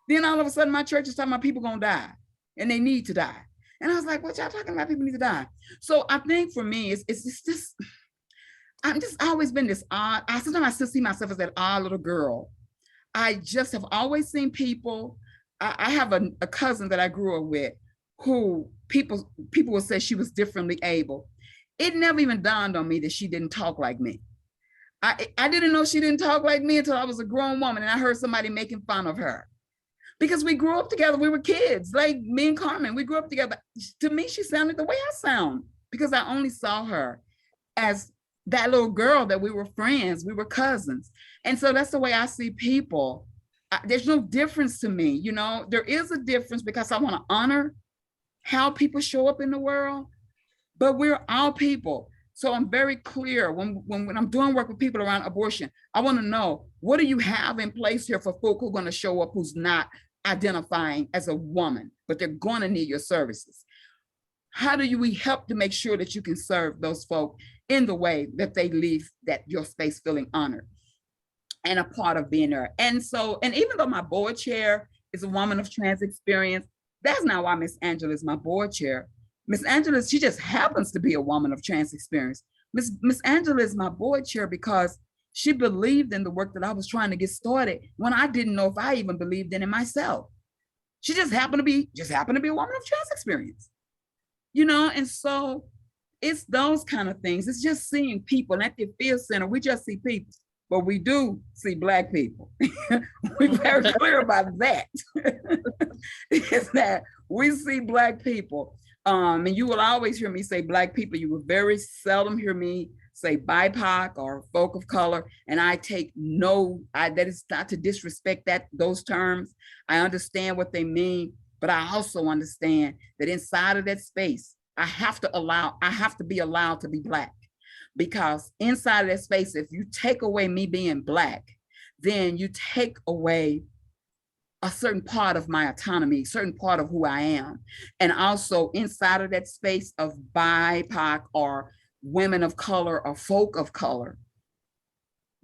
Then all of a sudden my church is talking about people gonna die and they need to die. And I was like, what y'all talking about? People need to die. So I think for me, it's just, I've just always been this odd, sometimes I still see myself as that odd little girl. I just have always seen people. I have a cousin that I grew up with who people would say she was differently able. It never even dawned on me that she didn't talk like me. I didn't know she didn't talk like me until I was a grown woman and I heard somebody making fun of her. Because we grew up together, we were kids, like me and Carmen, we grew up together. To me, she sounded the way I sound because I only saw her as that little girl that we were friends, we were cousins. And so that's the way I see people. There's no difference to me, you know, there is a difference because I want to honor how people show up in the world, but we're all people. So I'm very clear when I'm doing work with people around abortion, I want to know, what do you have in place here for folk who are going to show up who's not identifying as a woman, but they're going to need your services? how do we help to make sure that you can serve those folk in the way that they leave that your space feeling honored and a part of being there? And so, and even though my board chair is a woman of trans experience, that's not why Miss Angela is my board chair. Miss Angela, she just happens to be a woman of trans experience. Miss Angela is my board chair because she believed in the work that I was trying to get started when I didn't know if I even believed in it myself. She just happened to be a woman of trans experience, you know? And so it's those kind of things. It's just seeing people. And at the Afiya Center, we just see people, but we do see Black people. We're very clear about that. Is that we see Black people. And you will always hear me say Black people. You will very seldom hear me say BIPOC or folk of color. And I take that is not to disrespect those terms. I understand what they mean, but I also understand that inside of that space, I have to be allowed to be Black, because inside of that space, if you take away me being Black, then you take away a certain part of my autonomy, a certain part of who I am. And also inside of that space of BIPOC or women of color or folk of color,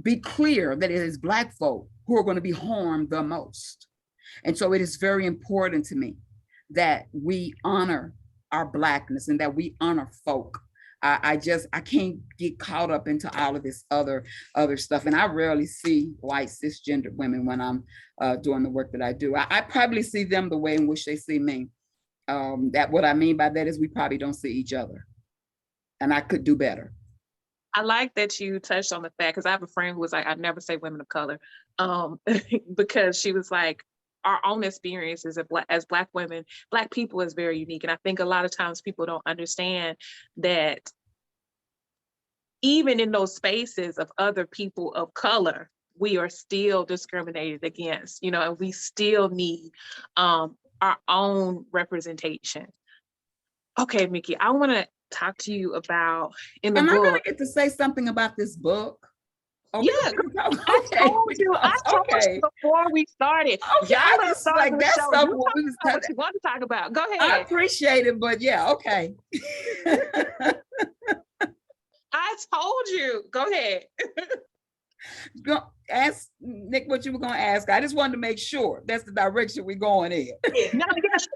be clear that it is Black folk who are going to be harmed the most. And so it is very important to me that we honor our Blackness and that we honor folk. I can't get caught up into all of this other stuff. And I rarely see white cisgendered women when I'm doing the work that I do. I probably see them the way in which they see me. That what I mean by that is we probably don't see each other. And I could do better. I like that you touched on the fact, because I have a friend who was like, I never say women of color, because she was like, our own experiences as Black women, Black people is very unique. And I think a lot of times people don't understand that even in those spaces of other people of color, we are still discriminated against, you know, and we still need our own representation. Okay, Mikki, I want to talk to you about in the book. Am I going to get to say something about this book? Yeah, I told you before we started. Okay, I just like that stuff what we was what you want to talk about. Go ahead. I appreciate it, but yeah, okay. I told you. Go ahead. Go ask Nick what you were going to ask. I just wanted to make sure that's the direction we're going in. No, because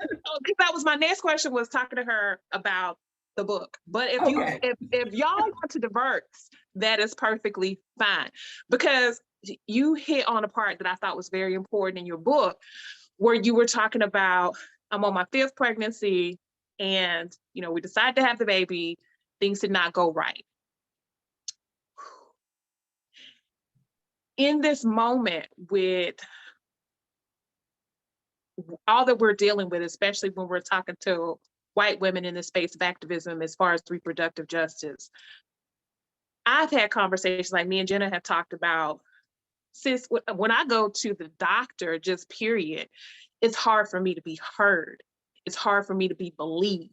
that was my next question, was talking to her about the book. But if y'all want to divert, that is perfectly fine, because you hit on a part that I thought was very important in your book, where you were talking about, I'm on my 5th pregnancy, and you know, we decided to have the baby, things did not go right. In this moment, with all that we're dealing with, especially when we're talking to white women in the space of activism as far as reproductive justice, I've had conversations, like me and Jenna have talked about, sis, when I go to the doctor, just period, it's hard for me to be heard. It's hard for me to be believed.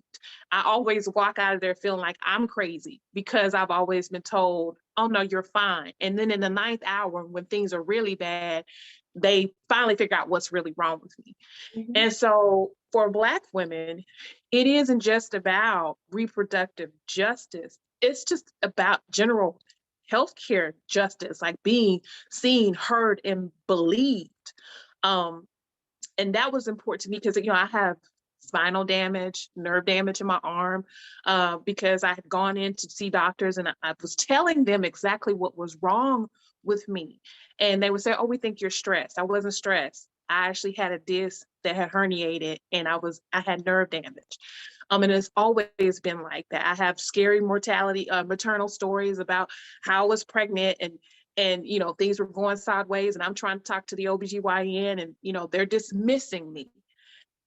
I always walk out of there feeling like I'm crazy, because I've always been told, oh no, you're fine. And then in the 9th hour, when things are really bad, they finally figure out what's really wrong with me. Mm-hmm. And so for Black women, it isn't just about reproductive justice. It's just about general healthcare justice, like being seen, heard, and believed. And that was important to me because, you know, I have spinal damage, nerve damage in my arm, because I had gone in to see doctors and I was telling them exactly what was wrong with me. And they would say, oh, we think you're stressed. I wasn't stressed. I actually had a disc that had herniated and I had nerve damage. And it's always been like that. I have scary mortality, maternal stories about how I was pregnant and you know, things were going sideways and I'm trying to talk to the OBGYN and, you know, they're dismissing me.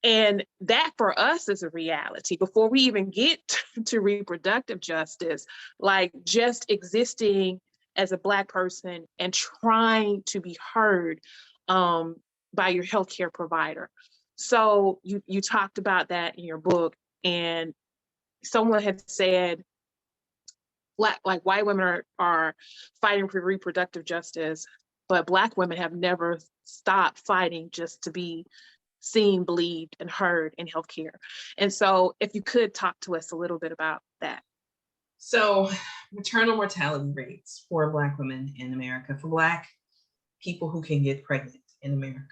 And that for us is a reality. Before we even get to reproductive justice, like just existing as a Black person and trying to be heard by your healthcare provider. So you talked about that in your book, and someone had said, like white women are fighting for reproductive justice, but Black women have never stopped fighting just to be seen, believed, and heard in healthcare. And so if you could talk to us a little bit about that. So maternal mortality rates for Black women in America, for Black people who can get pregnant in America,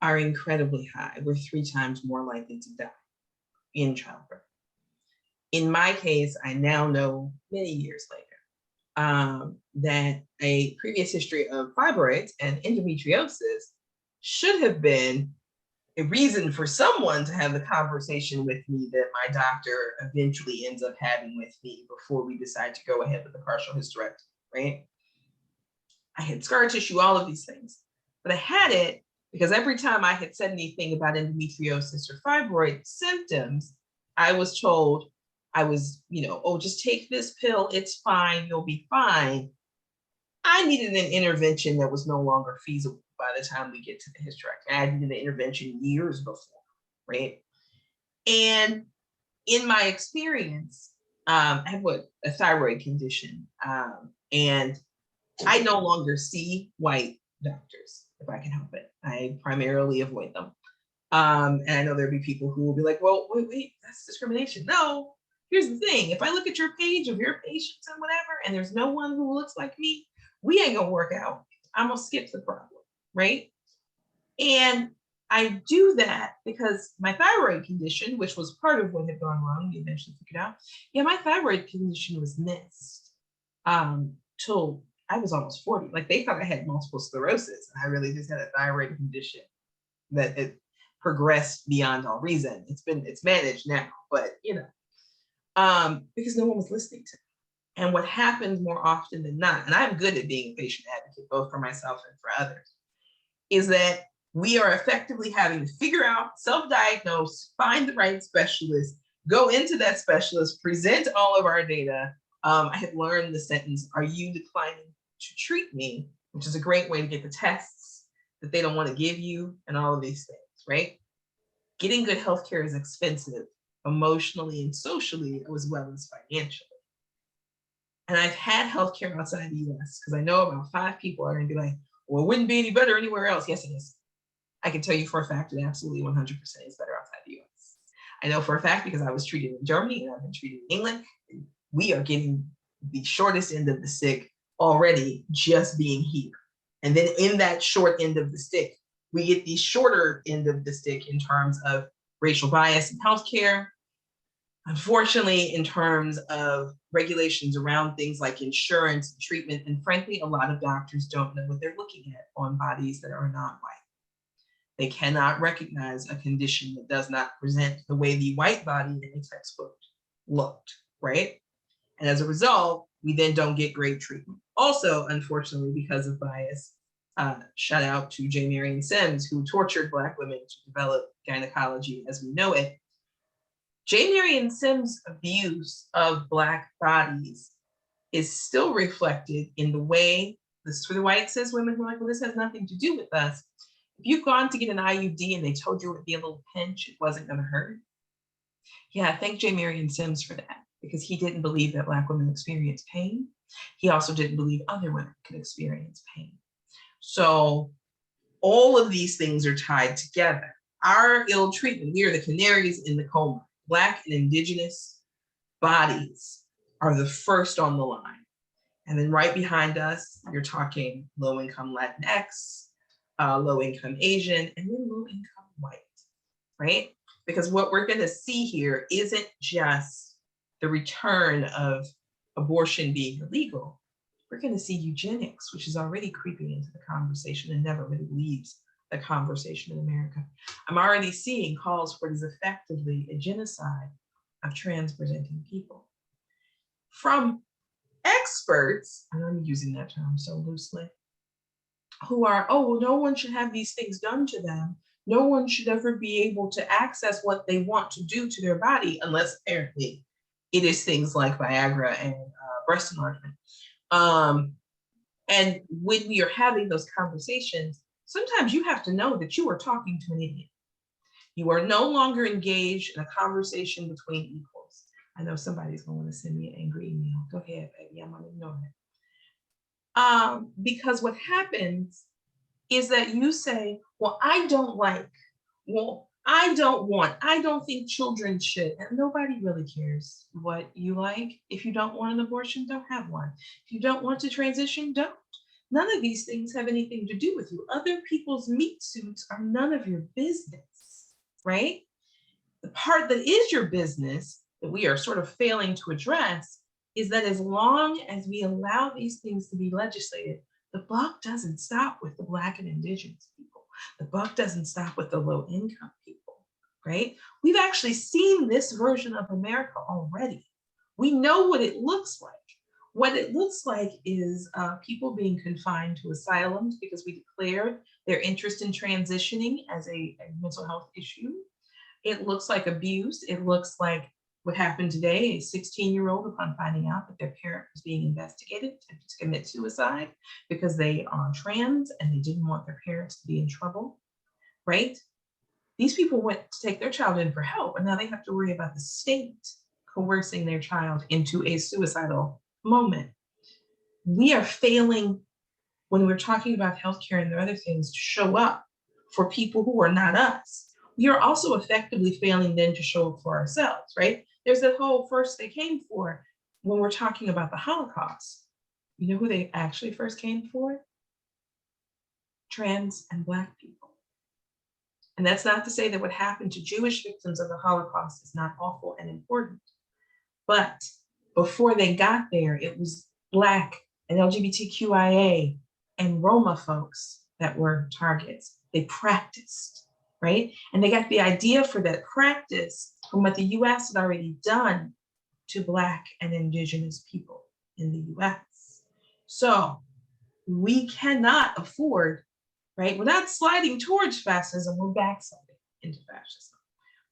are incredibly high. We're 3 times more likely to die in childbirth. In my case, I now know many years later that a previous history of fibroids and endometriosis should have been a reason for someone to have the conversation with me that my doctor eventually ends up having with me before we decide to go ahead with the partial hysterectomy, right? I had scar tissue, all of these things, but I had it because every time I had said anything about endometriosis or fibroid symptoms, I was told, oh, just take this pill, it's fine, you'll be fine. I needed an intervention that was no longer feasible by the time we get to the hysterectomy. I needed an intervention years before, right? And in my experience, I have a thyroid condition, and I no longer see white doctors if I can help it. I primarily avoid them. And I know there'll be people who will be like, well, wait, that's discrimination. No, here's the thing. If I look at your page of your patients and whatever, and there's no one who looks like me, we ain't gonna work out. I'm gonna skip the problem, right? And I do that because my thyroid condition, which was part of what had gone wrong, we eventually figured out, my thyroid condition was missed till I was almost 40. Like, they thought I had multiple sclerosis, and I really just had a thyroid condition that had progressed beyond all reason. It's managed now, but because no one was listening to me. And what happens more often than not, and I'm good at being a patient advocate, both for myself and for others, is that we are effectively having to figure out, self-diagnose, find the right specialist, go into that specialist, present all of our data. I have learned the sentence, "Are you declining to treat me?" which is a great way to get the tests that they don't want to give you and all of these things, right? Getting good healthcare is expensive, emotionally and socially, as well as financially. And I've had healthcare outside the US because I know about 5 people are going to be like, well, it wouldn't be any better anywhere else. Yes, it is. I can tell you for a fact it absolutely 100% is better outside the US. I know for a fact because I was treated in Germany and I've been treated in England. We are getting the shortest end of the stick already just being here. And then in that short end of the stick, we get the shorter end of the stick in terms of racial bias in healthcare. Unfortunately, in terms of regulations around things like insurance and treatment, and frankly, a lot of doctors don't know what they're looking at on bodies that are not white. They cannot recognize a condition that does not present the way the white body in the textbook looked, right? And as a result, we then don't get great treatment. Also, unfortunately, because of bias, shout out to J. Marion Sims, who tortured Black women to develop gynecology as we know it. J. Marion Sims' abuse of Black bodies is still reflected in the way, this for the white cis women who are like, well, this has nothing to do with us. If you've gone to get an IUD and they told you it would be a little pinch, it wasn't going to hurt. Yeah, thank J. Marion Sims for that, because he didn't believe that Black women experience pain. He also didn't believe other women could experience pain. So all of these things are tied together. Our ill treatment, we are the canaries in the coal mine. Black and indigenous bodies are the first on the line. And then right behind us, you're talking low-income Latinx, low-income Asian, and then low-income white, right? Because what we're gonna see here isn't just the return of abortion being illegal. We're gonna see eugenics, which is already creeping into the conversation and never really leaves the conversation in America. I'm already seeing calls for what is effectively a genocide of trans-presenting people. From experts, and I'm using that term so loosely, who are, oh, well, no one should have these things done to them. No one should ever be able to access what they want to do to their body, unless apparently it is things like Viagra and breast enlargement. And when we are having those conversations, sometimes you have to know that you are talking to an idiot. You are no longer engaged in a conversation between equals. I know somebody's going to want to send me an angry email. Go ahead, baby, I'm going to ignore it. Because what happens is that you say, well, I don't like, well, I don't want, I don't think children should. And nobody really cares what you like. If you don't want an abortion, don't have one. If you don't want to transition, don't. None of these things have anything to do with you. Other people's meat suits are none of your business, right? The part that is your business that we are sort of failing to address is that as long as we allow these things to be legislated, the buck doesn't stop with the Black and Indigenous people. The buck doesn't stop with the low income people, right? We've actually seen this version of America already. We know what it looks like. What it looks like is people being confined to asylums because we declared their interest in transitioning as a mental health issue. It looks like abuse. It looks like what happened today, a 16-year-old upon finding out that their parent was being investigated to commit suicide because they are trans and they didn't want their parents to be in trouble, right? These people went to take their child in for help, and now they have to worry about the state coercing their child into a suicidal moment. We are failing when we're talking about healthcare and the other things to show up for people who are not us. We are also effectively failing then to show up for ourselves, right? There's that whole first they came for when we're talking about the Holocaust. You know who they actually first came for? Trans and Black people. And that's not to say that what happened to Jewish victims of the Holocaust is not awful and important. But before they got there, it was Black and LGBTQIA and Roma folks that were targets. They practiced, right? And they got the idea for that practice from what the US had already done to Black and Indigenous people in the US. So we cannot afford, right? We're not sliding towards fascism, we're backsliding into fascism.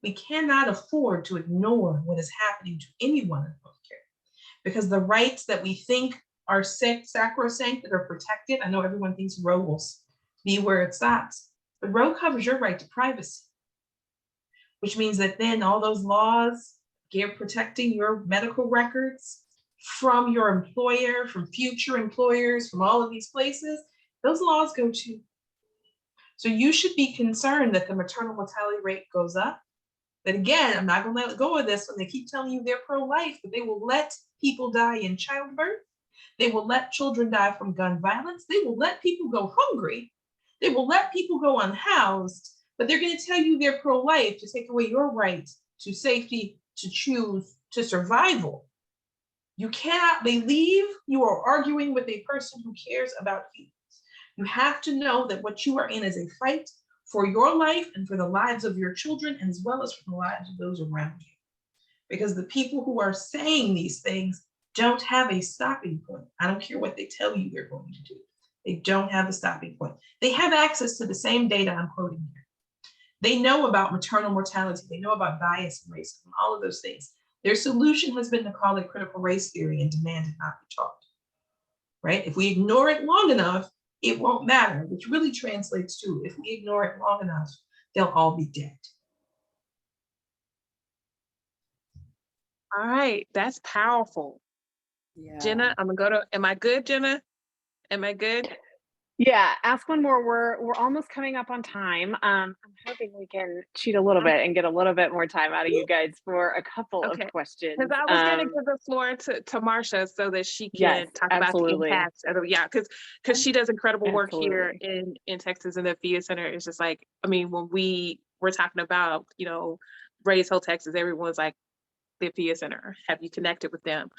We cannot afford to ignore what is happening to anyone in healthcare, because the rights that we think are sacrosanct, that are protected, I know everyone thinks Roe will be where it stops, but Roe covers your right to privacy, which means that then all those laws protecting your medical records from your employer, from future employers, from all of these places, those laws go too. So you should be concerned that the maternal mortality rate goes up. That again, I'm not gonna let go of this when they keep telling you they're pro-life, but they will let people die in childbirth. They will let children die from gun violence. They will let people go hungry. They will let people go unhoused, but they're gonna tell you they're pro-life to take away your right to safety, to choose, to survival. You cannot believe you are arguing with a person who cares about humans. You have to know that what you are in is a fight for your life and for the lives of your children, as well as for the lives of those around you. Because the people who are saying these things don't have a stopping point. I don't care what they tell you they're going to do. They don't have a stopping point. They have access to the same data I'm quoting here. They know about maternal mortality. They know about bias and racism, all of those things. Their solution has been to call it critical race theory and demand it not be taught, right? If we ignore it long enough, it won't matter, which really translates to, if we ignore it long enough, they'll all be dead. All right, that's powerful. Yeah. Jenna, I'm gonna go to, am I good, Jenna? Am I good? Yeah, ask one more. We're almost coming up on time. I'm hoping we can cheat a little bit and get a little bit more time out of you guys for a couple of questions. Because I was going to give the floor to Marsha so that she can talk absolutely. about the impacts. Because she does incredible work here Absolutely. in Texas, and the Afiya Center is just like, I mean, when we're talking about, Raise Hill, Texas, everyone's like, the Afiya Center, have you connected with them?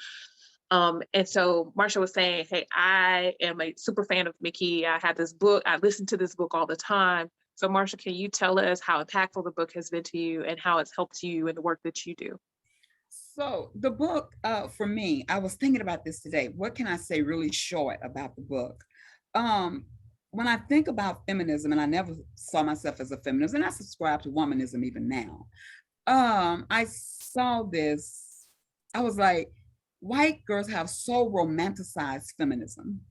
And so Marsha was saying, hey, I am a super fan of Mikki. I had this book, I listen to this book all the time. So Marsha, can you tell us how impactful the book has been to you and how it's helped you in the work that you do? So the book, for me, I was thinking about this today. What can I say really short about the book? When I think about feminism, and I never saw myself as a feminist, and I subscribe to womanism even now. I saw this, I was like, white girls have so romanticized feminism.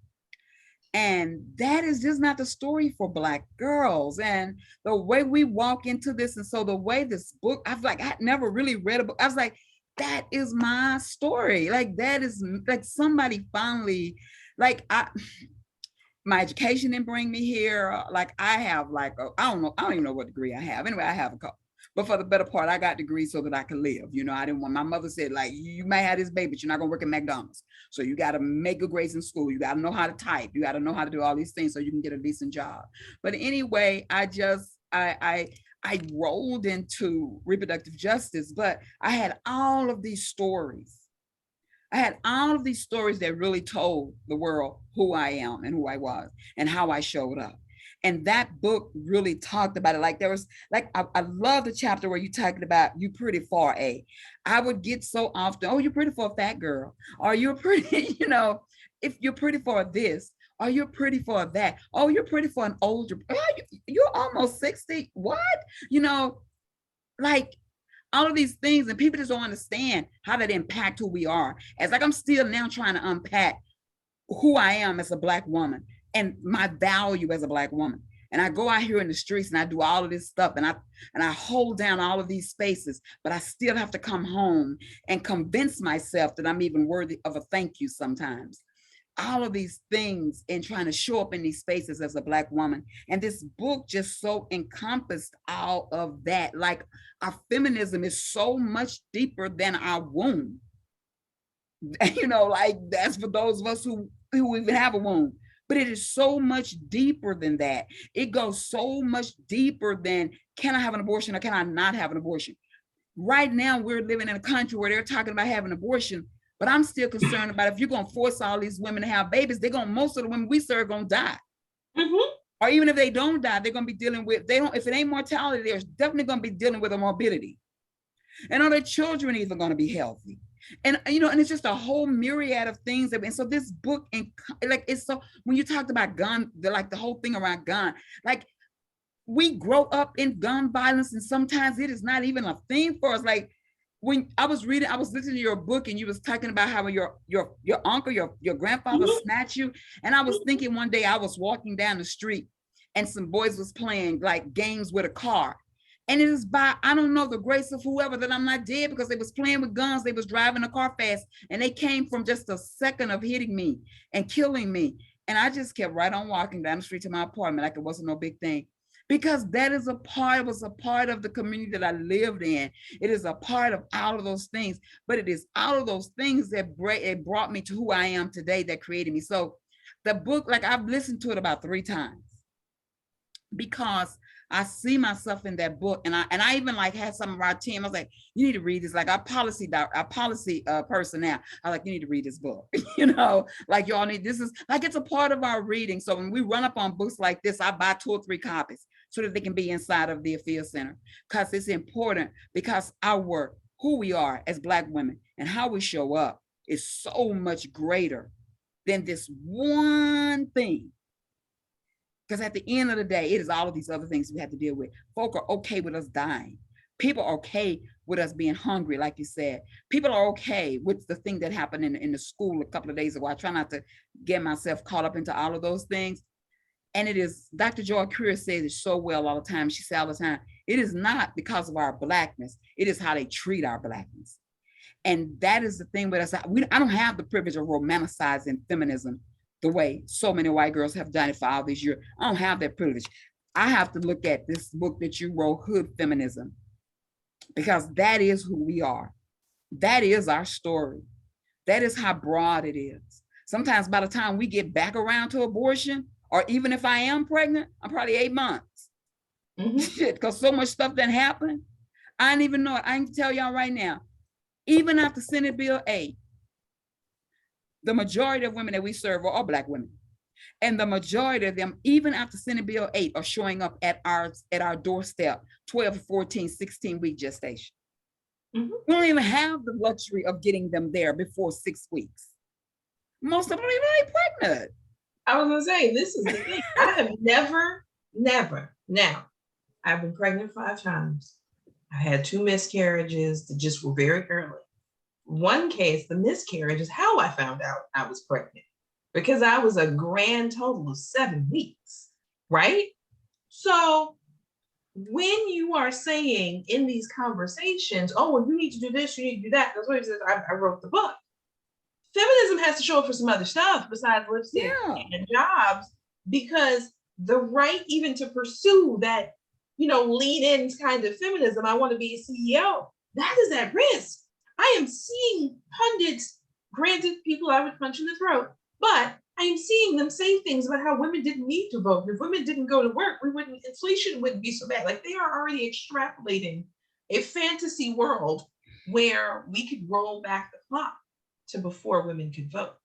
And that is just not the story for Black girls. And the way we walk into this, and so the way this book, I never really read a book. I was like, that is my story. Like, that is like somebody finally, like, my education didn't bring me here. Like I have like, I don't even know what degree I have. Anyway, I have a couple. But for the better part, I got degrees so that I could live. You know, I didn't want, my mother said, like, you may have this baby, but you're not gonna work at McDonald's. So you got to make good grades in school. You got to know how to type. You got to know how to do all these things so you can get a decent job. But anyway, I rolled into reproductive justice, but I had all of these stories. I had all of these stories that really told the world who I am and who I was and how I showed up. And that book really talked about it. Like there was, like, I love the chapter where you talked about you pretty for a. I would get so often, oh, you're pretty for a fat girl. Or you're pretty, you know, if you're pretty for this, or you're pretty for that. Oh, you're pretty for an older, oh, you're almost 60. What? You know, like all of these things, and people just don't understand how that impact who we are. As like I'm still now trying to unpack who I am as a Black woman and my value as a Black woman. And I go out here in the streets and I do all of this stuff and I hold down all of these spaces, but I still have to come home and convince myself that I'm even worthy of a thank you sometimes. All of these things and trying to show up in these spaces as a Black woman. And this book just so encompassed all of that. Like our feminism is so much deeper than our womb. You know, like that's for those of us who even have a womb. But it is so much deeper than that. It goes so much deeper than, can I have an abortion or can I not have an abortion? Right now, we're living in a country where they're talking about having an abortion, but I'm still concerned about if you're gonna force all these women to have babies, most of the women we serve gonna die. Mm-hmm. Or even if they don't die, they're gonna be dealing with, if it ain't mortality, they're definitely gonna be dealing with a morbidity. And are their children even gonna be healthy? And you know, and it's just a whole myriad of things. And so this book, and like, it's so, when you talked about gun, like the whole thing around gun, like we grow up in gun violence, and sometimes it is not even a thing for us. Like when I was listening to your book, and you was talking about how your uncle, your grandfather snatched you, and I was thinking one day I was walking down the street, and some boys was playing like games with a car. And it is by, I don't know, the grace of whoever that I'm not dead, because they was playing with guns, they was driving a car fast, and they came from just a second of hitting me and killing me. And I just kept right on walking down the street to my apartment like it wasn't no big thing. Because that is it was a part of the community that I lived in. It is a part of all of those things, but it is all of those things that it brought me to who I am today, that created me. So the book, like I've listened to it about 3 times because I see myself in that book. And I even like had some of our team, I was like, you need to read this. Like our policy person now, I like, you need to read this book. You know, like y'all need, this is like, it's a part of our reading. So when we run up on books like this, I buy 2 or 3 copies so that they can be inside of the Afiya Center, because it's important, because our work, who we are as Black women and how we show up is so much greater than this one thing. Because at the end of the day, it is all of these other things we have to deal with. Folk are okay with us dying. People are okay with us being hungry, like you said. People are okay with the thing that happened in the school a couple of days ago. I try not to get myself caught up into all of those things. And it is, Dr. Joy Creer says it so well all the time. She says all the time, it is not because of our Blackness. It is how they treat our Blackness. And that is the thing with us. I don't have the privilege of romanticizing feminism the way so many white girls have done it for all these years. I don't have that privilege. I have to look at this book that you wrote, Hood Feminism, because that is who we are. That is our story. That is how broad it is. Sometimes by the time we get back around to abortion, or even if I am pregnant, I'm probably 8 months. Shit, because so much stuff that happened. I didn't even know it. I can tell y'all right now, even after Senate Bill 8, the majority of women that we serve are all Black women. And the majority of them, even after Senate Bill 8, are showing up at our doorstep, 12, 14, 16-week gestation. We don't even have the luxury of getting them there before 6 weeks. Most of them ain't pregnant. I was gonna say, this is the thing. I have never, now, I've been pregnant 5 times. I had 2 miscarriages that just were very early. One case, the miscarriage, is how I found out I was pregnant, because I was a grand total of 7 weeks, right? So when you are saying in these conversations, oh, well, you need to do this, you need to do that, that's what it says. I wrote the book. Feminism has to show up for some other stuff besides lipstick and jobs. because the right even to pursue that, lean in kind of feminism, I want to be a CEO, that is at risk. I am seeing pundits, granted people I would punch in the throat, but I am seeing them say things about how women didn't need to vote. If women didn't go to work, inflation wouldn't be so bad. Like, they are already extrapolating a fantasy world where we could roll back the clock to before women could vote,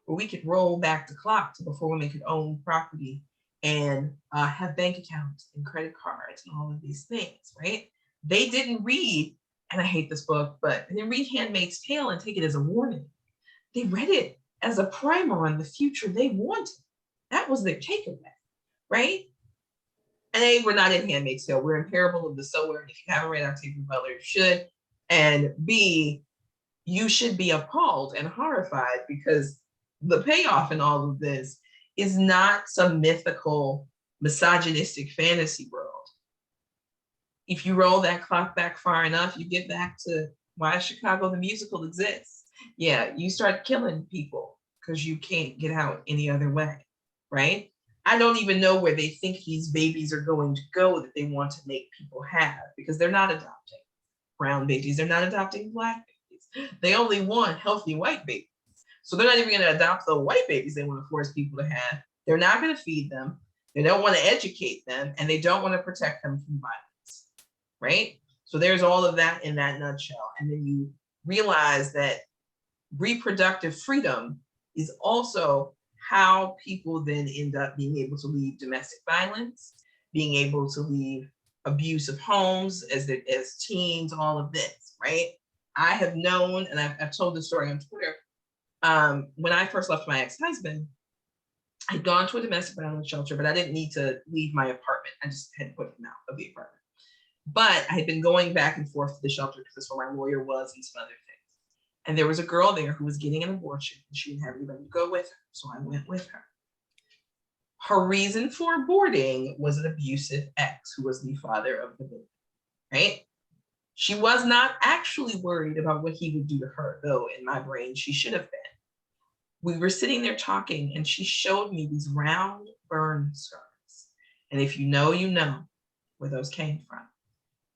or we could roll back the clock to before women could own property and have bank accounts and credit cards and all of these things, right? They didn't read, and I hate this book, but they didn't read Handmaid's Tale and take it as a warning. They read it as a primer on the future they wanted. That was their takeaway, right? And A, we're not in Handmaid's Tale, we're in Parable of the Sower, and if you haven't read Octavia Butler, you should. And B, you should be appalled and horrified, because the payoff in all of this is not some mythical, misogynistic fantasy world. If you roll that clock back far enough, you get back to why Chicago the musical exists. Yeah, you start killing people because you can't get out any other way, right? I don't even know where they think these babies are going to go that they want to make people have, because they're not adopting brown babies, they're not adopting Black babies. They only want healthy white babies. So they're not even going to adopt the white babies they want to force people to have. They're not going to feed them. They don't want to educate them, and they don't want to protect them from violence, right? So there's all of that in that nutshell. And then you realize that reproductive freedom is also how people then end up being able to leave domestic violence, being able to leave abusive homes as teens, all of this, right? I have known, and I've told this story on Twitter, when I first left my ex-husband, I'd gone to a domestic violence shelter, but I didn't need to leave my apartment. I just had put him out of the apartment. But I had been going back and forth to the shelter because that's where my lawyer was and some other things. And there was a girl there who was getting an abortion, and she didn't have anybody to go with her. So I went with her. Her reason for aborting was an abusive ex who was the father of the baby, right? She was not actually worried about what he would do to her, though in my brain, she should have been. We were sitting there talking, and she showed me these round burn scars. And if you know where those came from.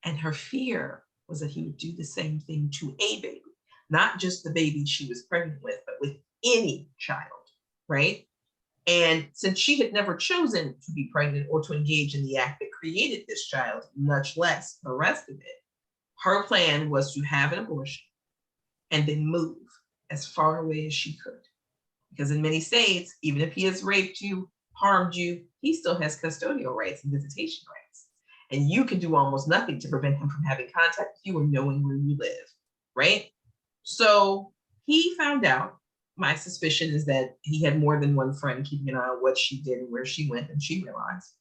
And her fear was that he would do the same thing to a baby, not just the baby she was pregnant with, but with any child, right? And since she had never chosen to be pregnant or to engage in the act that created this child, much less the rest of it, her plan was to have an abortion and then move as far away as she could. Because in many states, even if he has raped you, harmed you, he still has custodial rights and visitation rights. And you can do almost nothing to prevent him from having contact with you or knowing where you live, right? So he found out, my suspicion is that he had more than one friend keeping an eye on what she did and where she went, and she realized.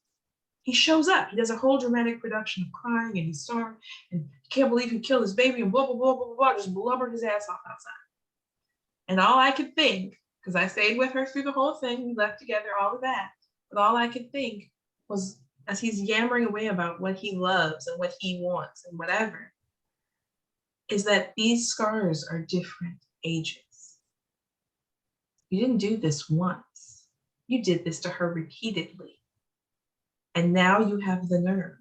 He shows up, he does a whole dramatic production of crying, and he's sorry, and he can't believe he killed his baby, and blah, blah, blah, blah, blah, just blubbered his ass off outside. And all I could think, because I stayed with her through the whole thing, we left together, all of that, but all I could think was, as he's yammering away about what he loves and what he wants and whatever, is that these scars are different ages. You didn't do this once. You did this to her repeatedly. And now you have the nerve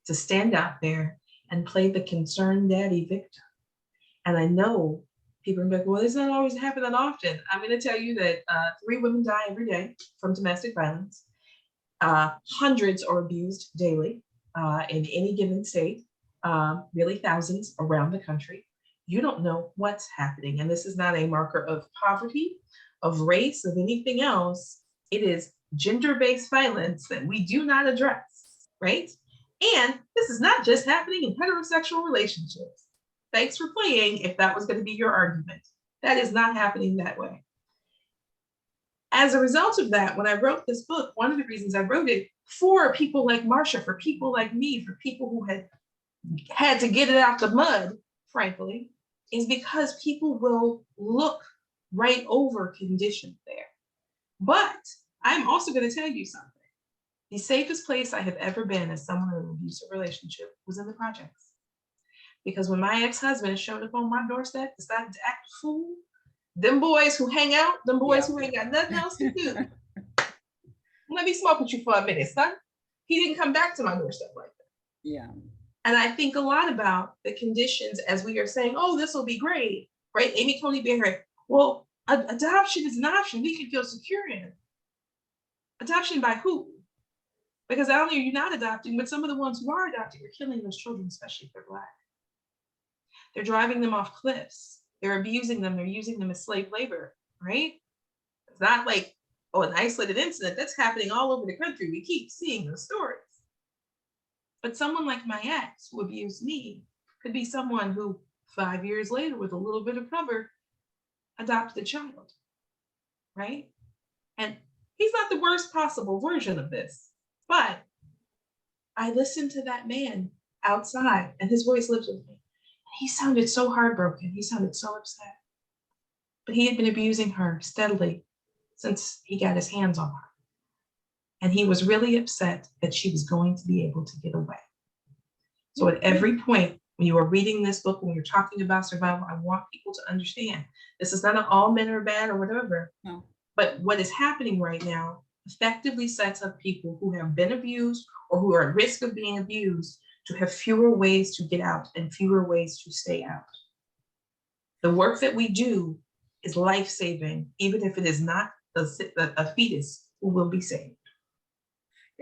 to stand out there and play the concerned daddy victim. And I know people are like, well, this doesn't always happen that often. I'm going to tell you that 3 women die every day from domestic violence. Hundreds are abused daily in any given state, really thousands around the country. You don't know what's happening. And this is not a marker of poverty, of race, of anything else. It is gender-based violence that we do not address, right? And this is not just happening in heterosexual relationships. Thanks for playing if that was going to be your argument. That is not happening that way. As a result of that, when I wrote this book, one of the reasons I wrote it for people like Marsha, for people like me, for people who had to get it out the mud, frankly, is because people will look right over conditions there. But I'm also going to tell you something. The safest place I have ever been as someone in an abusive relationship was in the projects. Because when my ex-husband showed up on my doorstep, decided to act a fool, them boys who hang out, them boys who ain't got nothing else to do, let me smoke with you for a minute, son. He didn't come back to my doorstep like that. Yeah. And I think a lot about the conditions as we are saying, oh, this will be great, right? Amy Coney Barrett, well, adoption is an option we can feel secure in. Adoption by who? Because not only are you not adopting, but some of the ones who are adopting are killing those children, especially if they're Black. They're driving them off cliffs. They're abusing them. They're using them as slave labor, right? It's not like, oh, an isolated incident. That's happening all over the country. We keep seeing those stories. But someone like my ex who abused me could be someone who 5 years later, with a little bit of cover, adopted a child, right? And he's not the worst possible version of this, but I listened to that man outside and his voice lives with me. He sounded so heartbroken. He sounded so upset. But he had been abusing her steadily since he got his hands on her. And he was really upset that she was going to be able to get away. So at every point, when you are reading this book, when you're talking about survival, I want people to understand this is not an all men are bad or whatever. No. But what is happening right now effectively sets up people who have been abused or who are at risk of being abused to have fewer ways to get out and fewer ways to stay out. The work that we do is life-saving, even if it is not a fetus who will be saved.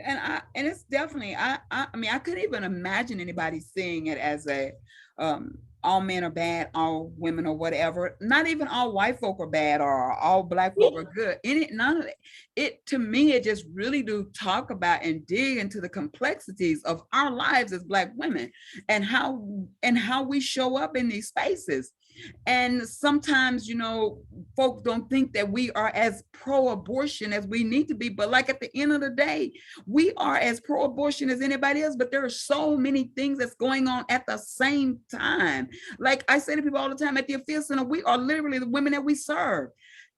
And it's definitely, I mean, I couldn't even imagine anybody seeing it as a all men are bad, all women or whatever. Not even all white folk are bad or all Black folk are good. None of it. To me, it just really do talk about and dig into the complexities of our lives as Black women and how we show up in these spaces. And sometimes, you know, folks don't think that we are as pro-abortion as we need to be. But like at the end of the day, we are as pro-abortion as anybody else. But there are so many things that's going on at the same time. Like I say to people all the time at the Afiya Center, we are literally the women that we serve.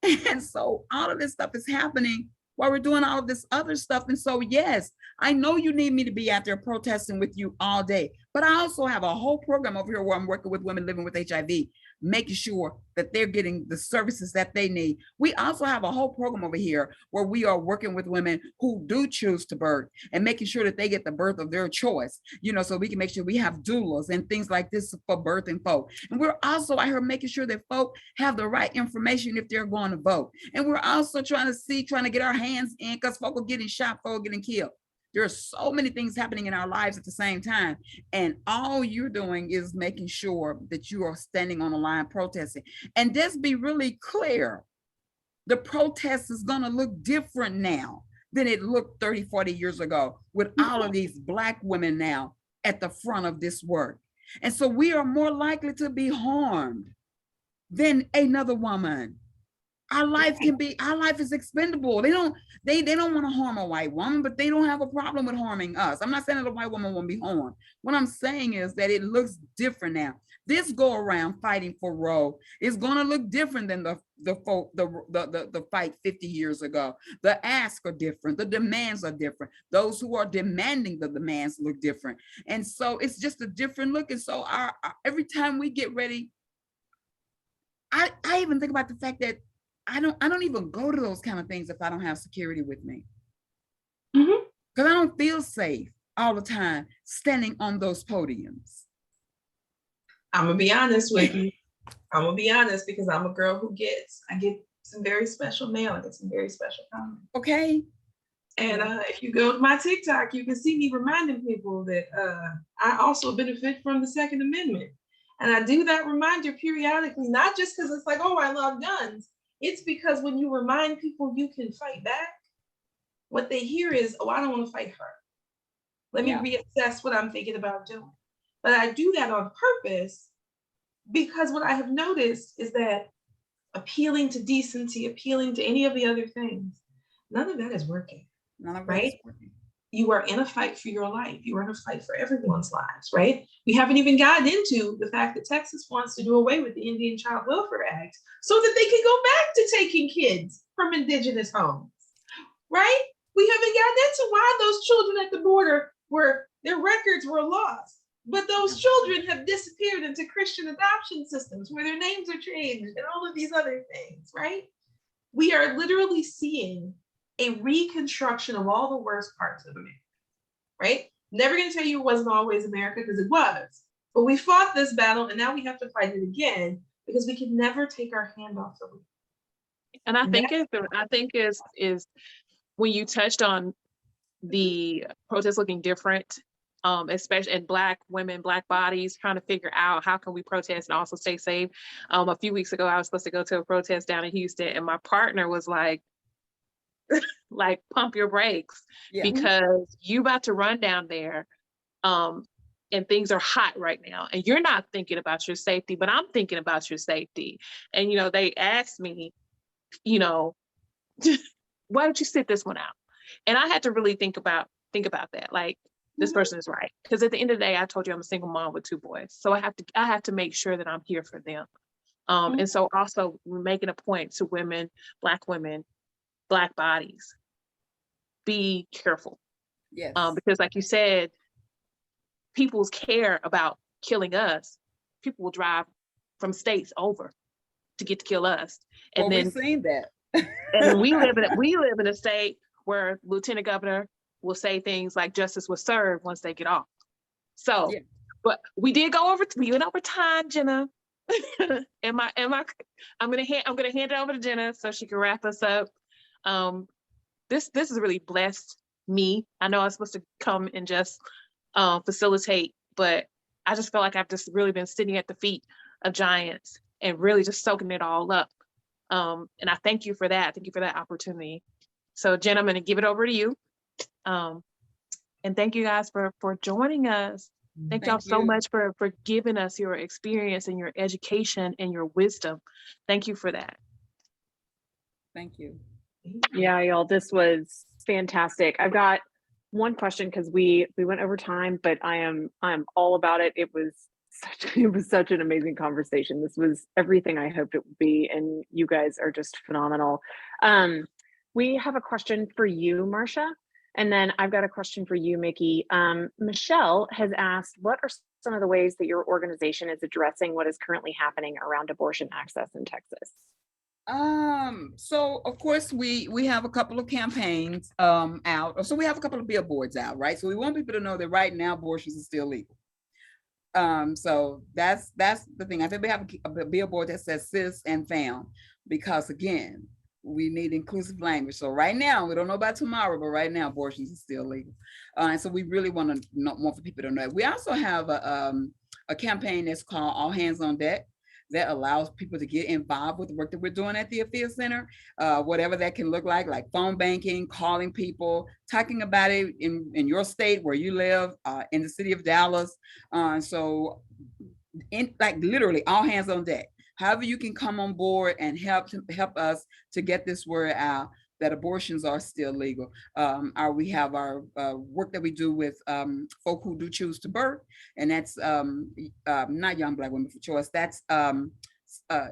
And so all of this stuff is happening while we're doing all of this other stuff. And so, yes, I know you need me to be out there protesting with you all day, but I also have a whole program over here where I'm working with women living with HIV, making sure that they're getting the services that they need. We also have a whole program over here where we are working with women who do choose to birth and making sure that they get the birth of their choice, you know, so we can make sure we have doulas and things like this for birthing folk. And we're also out here making sure that folk have the right information if they're going to vote. And we're also trying to get our hands in because folk are getting shot, folk are getting killed. There are so many things happening in our lives at the same time. And all you're doing is making sure that you are standing on the line protesting. And just be really clear, the protest is gonna look different now than it looked 30, 40 years ago with all of these Black women now at the front of this work. And so we are more likely to be harmed than another woman. Our life is expendable. They don't want to harm a white woman, but they don't have a problem with harming us. I'm not saying that a white woman won't be harmed. What I'm saying is that it looks different now. This go around fighting for Roe is going to look different than the fight 50 years ago. The asks are different. The demands are different. Those who are demanding the demands look different. And so it's just a different look. And so every time we get ready, I even think about the fact that I don't even go to those kind of things if I don't have security with me. Because I don't feel safe all the time standing on those podiums. I'm gonna be honest with you. I'm gonna be honest because I'm a girl who I get some very special mail. I get some very special comments. Okay. And if you go to my TikTok, you can see me reminding people that I also benefit from the Second Amendment. And I do that reminder periodically, not just because it's like, oh, I love guns. It's because when you remind people you can fight back, what they hear is, oh, I don't want to fight her. Let me reassess what I'm thinking about doing. But I do that on purpose because what I have noticed is that appealing to decency, appealing to any of the other things, none of that is working. None of that is working. You are in a fight for your life. You are in a fight for everyone's lives, right? We haven't even gotten into the fact that Texas wants to do away with the Indian Child Welfare Act so that they can go back to taking kids from indigenous homes, right? We haven't gotten into why those children at the border their records were lost, but those children have disappeared into Christian adoption systems where their names are changed and all of these other things, right? We are literally seeing a reconstruction of all the worst parts of America, right? Never going to tell you it wasn't always America, because it was. But we fought this battle, and now we have to fight it again, because we can never take our hand off the wheel. And I think is when you touched on the protests looking different, especially in Black women, Black bodies, trying to figure out how can we protest and also stay safe. A few weeks ago, I was supposed to go to a protest down in Houston, and my partner was like pump your brakes, because you about to run down there, and things are hot right now, and you're not thinking about your safety, but I'm thinking about your safety. And they asked me, why don't you sit this one out? And I had to really think about that. Like, this person is right, because at the end of the day, I told you I'm a single mom with 2 boys, so I have to make sure that I'm here for them. And so also making a point to women, Black bodies, be careful. Yes. Because like you said, people's care about killing us. People will drive from states over to get to kill us, and then we've seen that. and we live in a state where Lieutenant Governor will say things like justice was served once they get off. So, but we went over time, Jenna. I'm gonna hand it over to Jenna so she can wrap us up. This has really blessed me. I know I was supposed to come and just facilitate, but I just feel like I've just really been sitting at the feet of giants and really just soaking it all up. And I thank you for that. Thank you for that opportunity. So Jen, I'm going to give it over to you. And thank you guys for joining us. Thank y'all so much for giving us your experience and your education and your wisdom. Thank you for that. Thank you. Yeah, y'all, this was fantastic. I've got one question, because we went over time, but I'm all about it. It was such an amazing conversation. This was everything I hoped it would be, and you guys are just phenomenal. We have a question for you, Marsha, and then I've got a question for you, Mikki. Michelle has asked, what are some of the ways that your organization is addressing what is currently happening around abortion access in Texas? So of course we have a couple of campaigns out. So we have a couple of billboards out, right? So we want people to know that right now abortions are still legal. So that's the thing. I think we have a billboard that says cis and fam, because again, we need inclusive language. So right now, we don't know about tomorrow, but right now abortions are still legal. And so we really want for people to know that. We also have a campaign that's called All Hands on Deck, that allows people to get involved with the work that we're doing at the Afiya Center, whatever that can look like phone banking, calling people, talking about it in your state where you live, in the city of Dallas. So literally all hands on deck. However you can come on board and help us to get this word out that abortions are still legal. We have our work that we do with folk who do choose to birth, and that's not Young Black Women for Choice, that's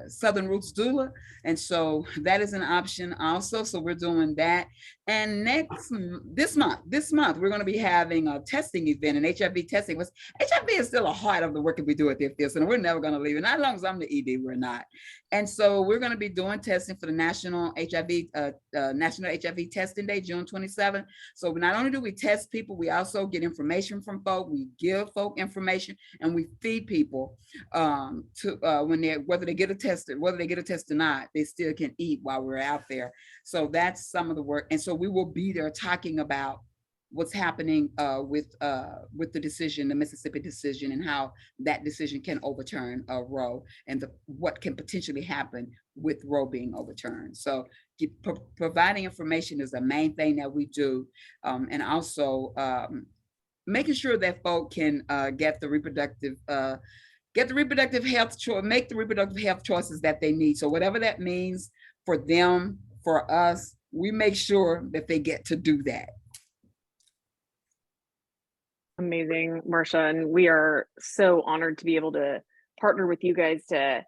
Southern Roots Doula. And so that is an option also. So we're doing that. And this month, we're going to be having a testing event, an HIV testing. HIV is still a heart of the work that we do at the Afiya Center. We're never going to leave it. Not as long as I'm the ED, we're not. And so we're going to be doing testing for the National HIV Testing Day, June 27th. So not only do we test people, we also get information from folk. We give folk information, and we feed people whether they get a test or not, they still can eat while we're out there. So that's some of the work. And so we will be there talking about what's happening with the decision, the Mississippi decision, and how that decision can overturn Roe, and what can potentially happen with Roe being overturned. So providing information is the main thing that we do, and also making sure that folk can get the reproductive health make the reproductive health choices that they need. So whatever that means for them, for us, we make sure that they get to do that. Amazing, Marsha, and we are so honored to be able to partner with you guys to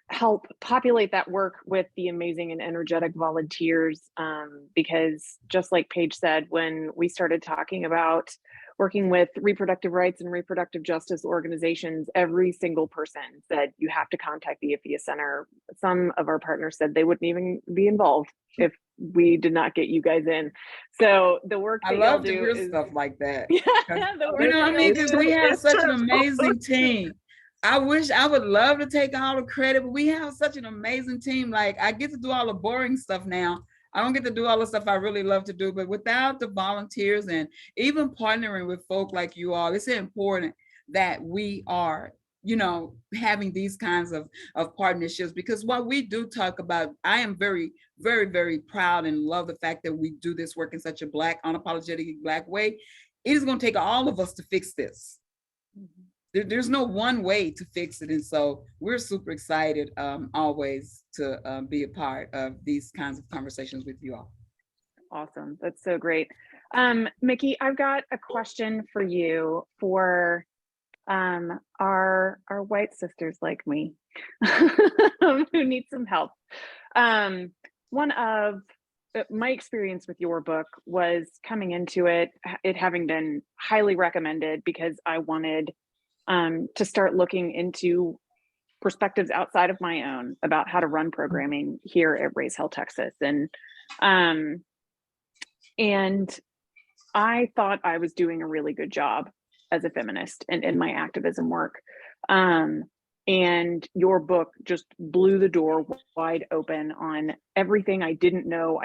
help populate that work with the amazing and energetic volunteers, because just like Paige said, when we started talking about working with reproductive rights and reproductive justice organizations, every single person said, you have to contact the Afiya Center. Some of our partners said they wouldn't even be involved if we did not get you guys in. So the work I that y'all love to do hear is stuff like that. yeah, 'Cause, the work you know that what I y'all mean? do Because we have It's such an true. amazing team. I wish I would love to take all the credit, but we have such an amazing team. Like I get to do all the boring stuff now. I don't get to do all the stuff I really love to do, but without the volunteers and even partnering with folk like you all, it's important that we are, you know, having these kinds of partnerships, because what we do talk about, I am very, very, very proud and love the fact that we do this work in such a Black, unapologetic Black way. It is going to take all of us to fix this. There's no one way to fix it. And so we're super excited always to be a part of these kinds of conversations with you all. awesome. That's so great. Mikki, I've got a question for you for our white sisters like me who need some help. One of my experience with your book was coming into it having been highly recommended because I wanted to start looking into perspectives outside of my own about how to run programming here at Raise Hell Texas. And I thought I was doing a really good job as a feminist and in my activism work. And your book just blew the door wide open on everything I didn't know.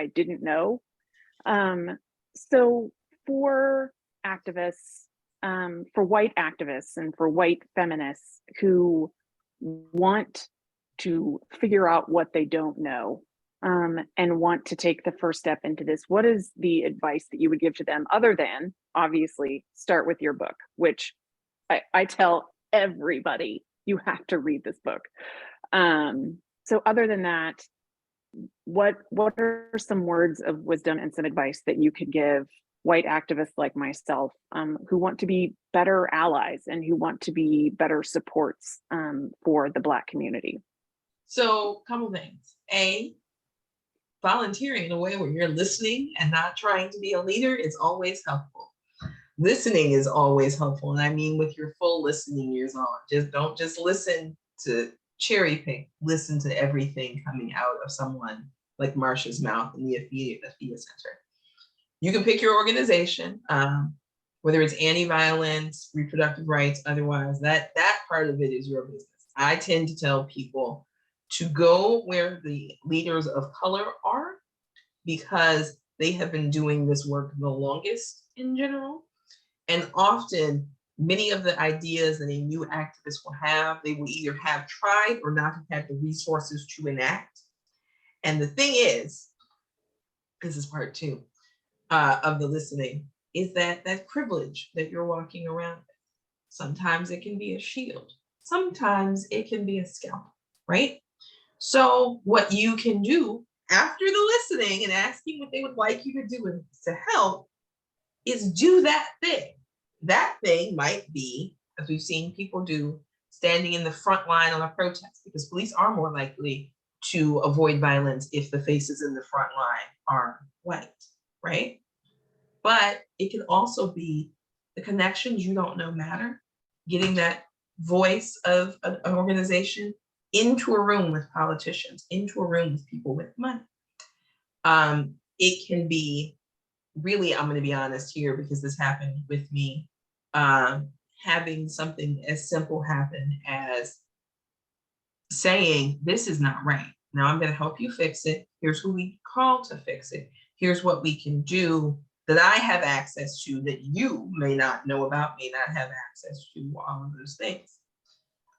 So for activists, for white activists and for white feminists who want to figure out what they don't know, and want to take the first step into this, what is the advice that you would give to them other than obviously start with your book, which I tell everybody you have to read this book. So other than that, what are some words of wisdom and some advice that you could give white activists like myself who want to be better allies and who want to be better supports for the Black community? So, a couple things. A, volunteering in a way where you're listening and not trying to be a leader is always helpful. Listening is always helpful, and I mean with your full listening ears on. Don't just listen to cherry pick. Listen to everything coming out of someone like Marsha's mouth in the Afiya Center. You can pick your organization, whether it's anti-violence, reproductive rights, otherwise. That part of it is your business. I tend to tell people to go where the leaders of color are, because they have been doing this work the longest in general. And often, many of the ideas that a new activist will have, they will either have tried or not have had the resources to enact. And the thing is, this is part two of the listening, is that privilege that you're walking around with. Sometimes it can be a shield. Sometimes it can be a scalpel, right? So what you can do after the listening and asking what they would like you to do to help is do that thing. That thing might be, as we've seen people do, standing in the front line on a protest, because police are more likely to avoid violence if the faces in the front line are white, right? But it can also be the connections you don't know matter, getting that voice of an organization into a room with politicians, into a room with people with money. It can be really, I'm going to be honest here because this happened with me, having something as simple happen as saying, this is not right. Now I'm going to help you fix it. Here's who we call to fix it. Here's what we can do that I have access to that you may not know about, may not have access to, all of those things.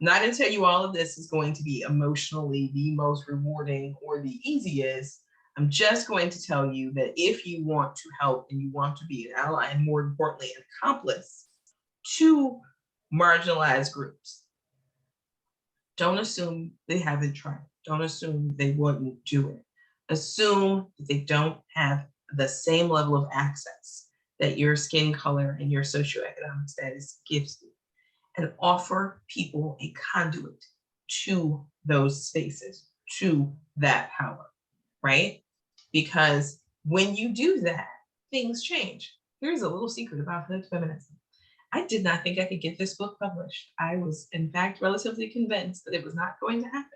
I'm not going to tell you all of this is going to be emotionally the most rewarding or the easiest. I'm just going to tell you that if you want to help and you want to be an ally, and more importantly, an accomplice to marginalized groups, don't assume they haven't tried. Don't assume they wouldn't do it. Assume that they don't have the same level of access that your skin color and your socioeconomic status gives you, and offer people a conduit to those spaces, to that power, right? Because when you do that, things change. Here's a little secret about hood feminism. I did not think I could get this book published. I was, in fact, relatively convinced that it was not going to happen.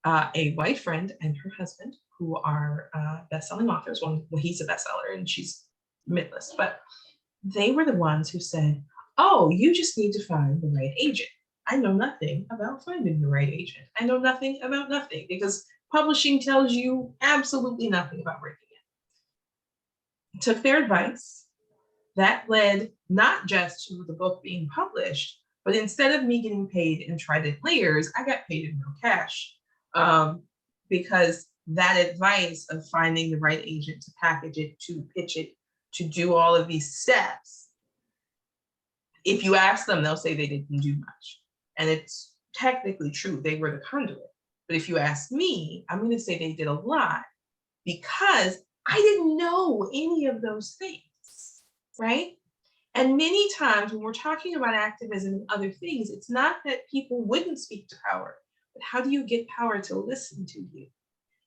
a white friend and her husband, who are best-selling authors. Well, he's a bestseller and she's midlist, but they were the ones who said, oh, you just need to find the right agent. I know nothing about finding the right agent. I know nothing about nothing, because publishing tells you absolutely nothing about breaking it. Took their advice. That led not just to the book being published, but instead of me getting paid in trident layers, I got paid in real cash. Because that advice of finding the right agent to package it, to pitch it, to do all of these steps, if you ask them, they'll say they didn't do much. And it's technically true, they were the conduit. But if you ask me, I'm going to say they did a lot, because I didn't know any of those things, right? And many times when we're talking about activism and other things, it's not that people wouldn't speak to power, but how do you get power to listen to you?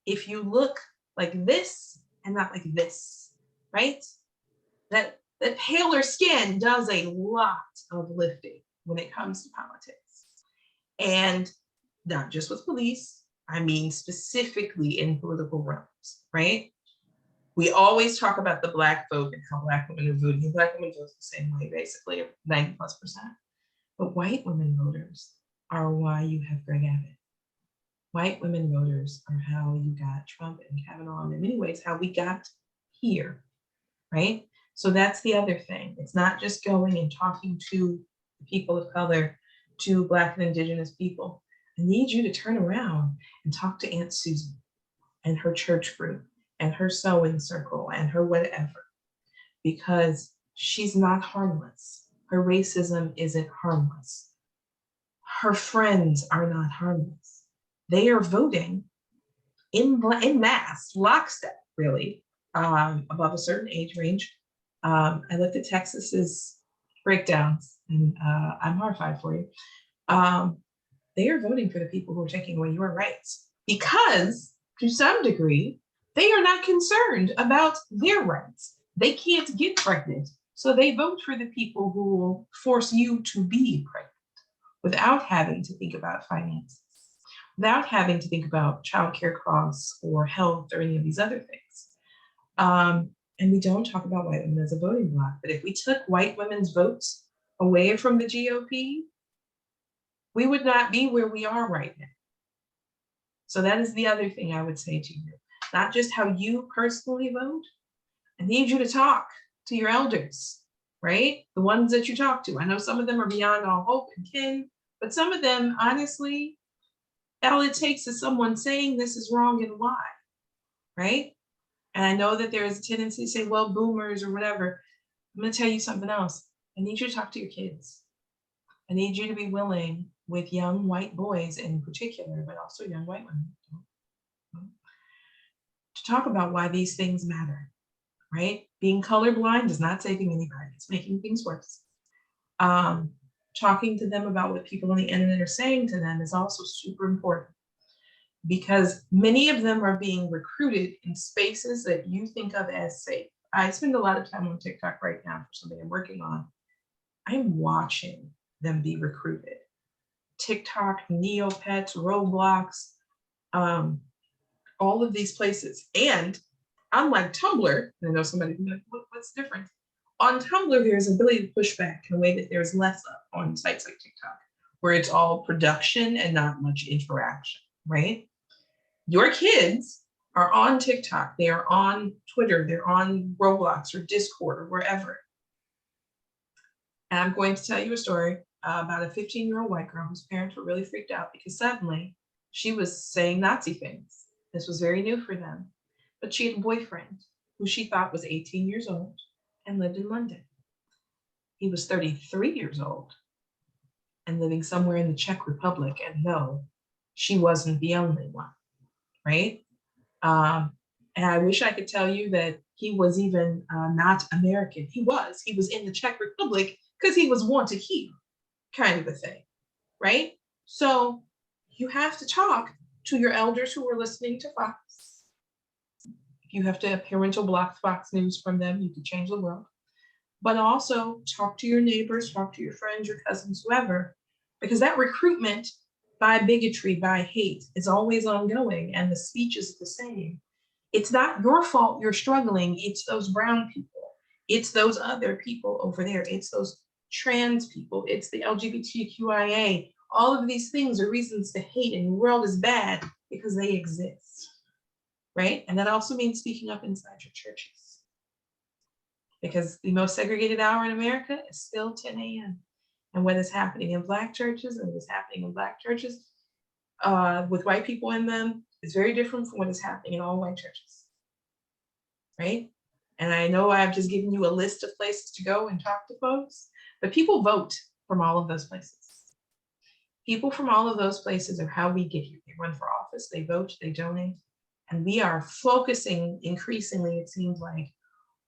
If you look like this and not like this, right? That paler skin does a lot of lifting when it comes to politics. And not just with police, I mean specifically in political realms, right? We always talk about the Black vote and how Black women are voting. Black women vote the same way, basically, 90+%. But white women voters are why you have Greg Abbott. White women voters are how you got Trump and Kavanaugh, and in many ways, how we got here, right? So that's the other thing. It's not just going and talking to people of color, to Black and Indigenous people. I need you to turn around and talk to Aunt Susan and her church group and her sewing circle and her whatever, because she's not harmless. Her racism isn't harmless. Her friends are not harmless. They are voting in mass, lockstep, really, above a certain age range. I looked at Texas's breakdowns, and I'm horrified for you. They are voting for the people who are taking away your rights, because to some degree, they are not concerned about their rights. They can't get pregnant, so they vote for the people who will force you to be pregnant without having to think about finances, without having to think about childcare costs or health or any of these other things. And we don't talk about white women as a voting bloc, but if we took white women's votes away from the GOP, we would not be where we are right now. So that is the other thing I would say to you. Not just how you personally vote. I need you to talk to your elders, right? The ones that you talk to. I know some of them are beyond all hope and kin, but some of them, honestly, all it takes is someone saying this is wrong and why, right? And I know that there is a tendency to say, well, boomers or whatever. I'm going to tell you something else. I need you to talk to your kids. I need you to be willing, with young white boys in particular, but also young white women, to talk about why these things matter, right? Being colorblind is not saving anybody. It's making things worse. Talking to them about what people on the internet are saying to them is also super important, because many of them are being recruited in spaces that you think of as safe. I spend a lot of time on TikTok right now for something I'm working on. I'm watching them be recruited. TikTok, Neopets, Roblox, all of these places. And unlike Tumblr, I know somebody can be like, what's different? On Tumblr, there's ability to push back in a way that there's less of on sites like TikTok, where it's all production and not much interaction, right? Your kids are on TikTok, they are on Twitter, they're on Roblox or Discord or wherever. And I'm going to tell you a story about a 15-year-old white girl whose parents were really freaked out because suddenly she was saying Nazi things. This was very new for them. But she had a boyfriend who she thought was 18 years old and lived in London. He was 33 years old and living somewhere in the Czech Republic. And no, she wasn't the only one, right? And I wish I could tell you that he was even not American. He was in the Czech Republic because he was wanted here, kind of a thing, right? So you have to talk to your elders who are listening to Fox. If you have to parental block Fox News from them, you can change the world. But also talk to your neighbors, talk to your friends, your cousins, whoever, because that recruitment by bigotry, by hate, is always ongoing, and the speech is the same. It's not your fault you're struggling, it's those brown people, it's those other people over there, it's those trans people, it's the LGBTQIA. All of these things are reasons to hate, and the world is bad because they exist, right? And that also means speaking up inside your churches, because the most segregated hour in America is still 10 a.m. And what is happening in Black churches and what is happening in Black churches with white people in them is very different from what is happening in all white churches, right? And I know I've just given you a list of places to go and talk to folks, but people vote from all of those places. People from all of those places are how we get here. They run for office, they vote, they donate, and we are focusing increasingly, it seems like,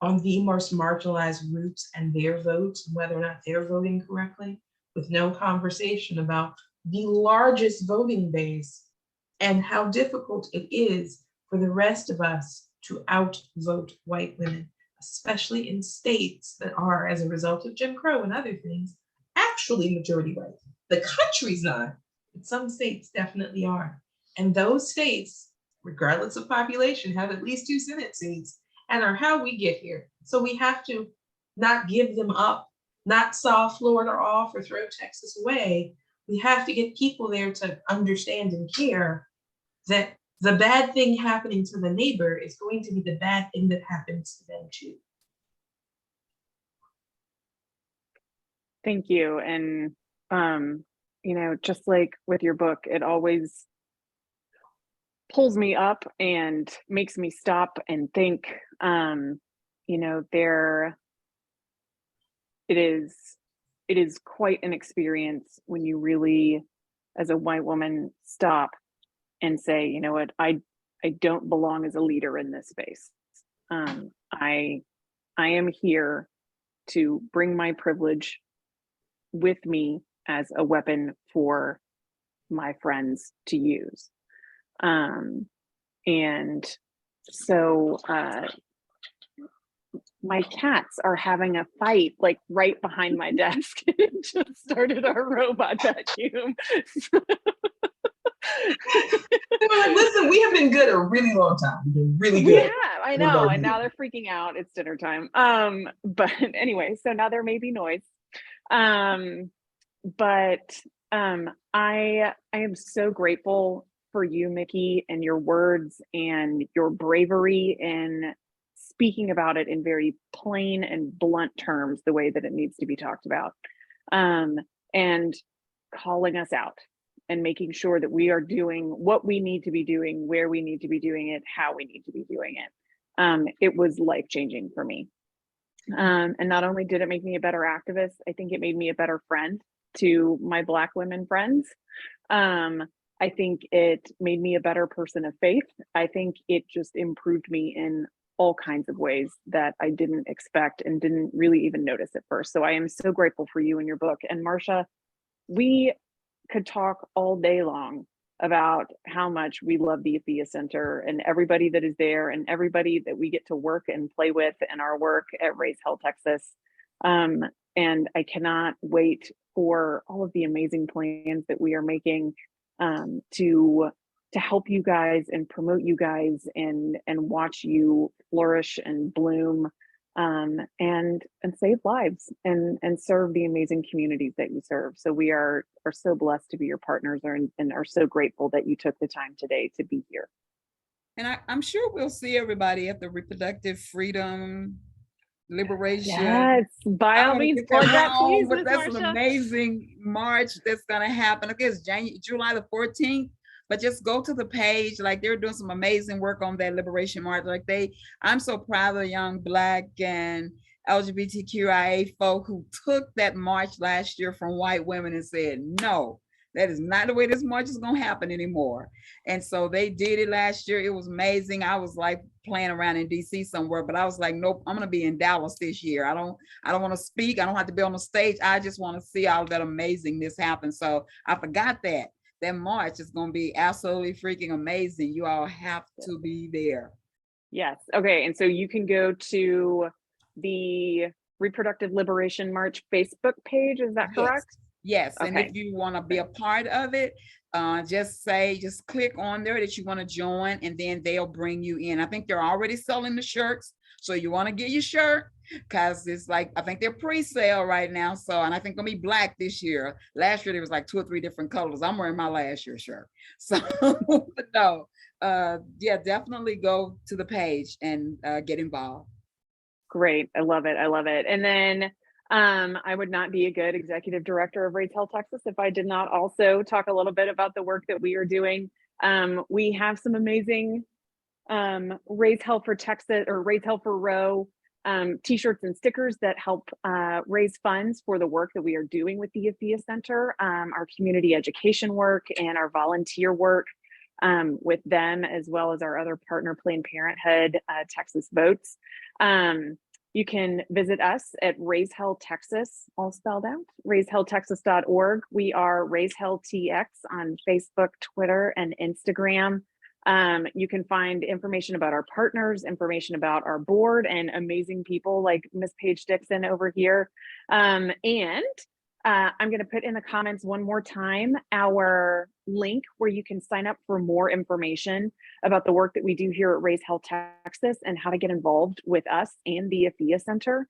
on the most marginalized groups and their votes, and whether or not they're voting correctly, with no conversation about the largest voting base and how difficult it is for the rest of us to outvote white women, especially in states that are, as a result of Jim Crow and other things, actually majority white. The country's not, but some states definitely are. And those states, regardless of population, have at least 2 Senate seats and are how we get here. So we have to not give them up, not saw Florida off or throw Texas away. We have to get people there to understand and care that the bad thing happening to the neighbor is going to be the bad thing that happens to them too. Thank you. And, you know, just like with your book, it always pulls me up and makes me stop and think, you know, it is quite an experience when you really, as a white woman, stop and say, you know what, I don't belong as a leader in this space. I am here to bring my privilege with me as a weapon for my friends to use. And so my cats are having a fight like right behind my desk. It just started our robot vacuum. Like, listen, we have been good a really long time. We've been really good. Yeah, I know. And now they're freaking out. It's dinner time. But anyway, so now there may be noise. But I am so grateful for you, Mikki, and your words and your bravery in speaking about it in very plain and blunt terms, the way that it needs to be talked about, and calling us out and making sure that we are doing what we need to be doing, where we need to be doing it, how we need to be doing it. It was life-changing for me. And not only did it make me a better activist, I think it made me a better friend to my Black women friends. I think it made me a better person of faith. I think it just improved me in all kinds of ways that I didn't expect and didn't really even notice at first. So I am so grateful for you and your book. And Marsha, we could talk all day long about how much we love the Afiya Center and everybody that is there and everybody that we get to work and play with in our work at Raise Hell, Texas. And I cannot wait for all of the amazing plans that we are making to help you guys and promote you guys and watch you flourish and bloom, and save lives and serve the amazing communities that you serve. So we are so blessed to be your partners and are so grateful that you took the time today to be here. And I'm sure we'll see everybody at the Reproductive Freedom Liberation. Yes, by all means, plug that, please. But that's an amazing march that's gonna happen. Okay, it's July the 14th. But just go to the page, like they're doing some amazing work on that Liberation March. Like I'm so proud of the young Black and LGBTQIA folk who took that march last year from white women and said, no, that is not the way this march is gonna happen anymore. And so they did it last year. It was amazing. I was like playing around in DC somewhere, but I was like, nope, I'm gonna be in Dallas this year. I don't wanna speak. I don't have to be on the stage. I just wanna see all that amazingness happen. So I forgot that march is going to be absolutely freaking amazing. You all have to be there. Yes. Okay. And so you can go to the Reproductive Liberation March Facebook page. Is that correct? Yes. Okay. And if you want to be a part of it, just click on there that you want to join, and then they'll bring you in. I think they're already selling the shirts, so you want to get your shirt, because it's like, I think they're pre-sale right now. So, and I think it'll be black this year. Last year there was like 2 or 3 different colors. I'm wearing my last year's shirt. So no, yeah, definitely go to the page and get involved. Great. I love it. I love it. And then I would not be a good executive director of Raise Hell Texas if I did not also talk a little bit about the work that we are doing. We have some amazing Raise Hell for Texas or Raise Hell for Roe t-shirts and stickers that help raise funds for the work that we are doing with the Afiya Center, our community education work and our volunteer work with them, as well as our other partner, Planned Parenthood, Texas Votes. You can visit us at Raise Hell Texas, all spelled out, raisehelltexas.org. We are Raise Hell TX on Facebook, Twitter, and Instagram. You can find information about our partners, information about our board, and amazing people like Miss Paige Dixon over here. And I'm going to put in the comments one more time our link where you can sign up for more information about the work that we do here at Raise Hell Texas and how to get involved with us and the Afiya Center.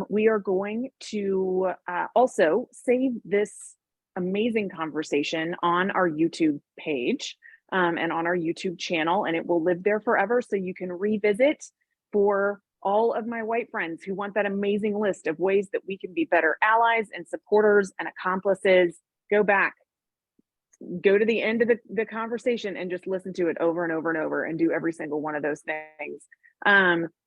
We are going to also save this amazing conversation on our YouTube page and on our YouTube channel, and it will live there forever, so you can revisit for all of my white friends who want that amazing list of ways that we can be better allies and supporters and accomplices. Go back, go to the end of the conversation and just listen to it over and over and over and do every single one of those things.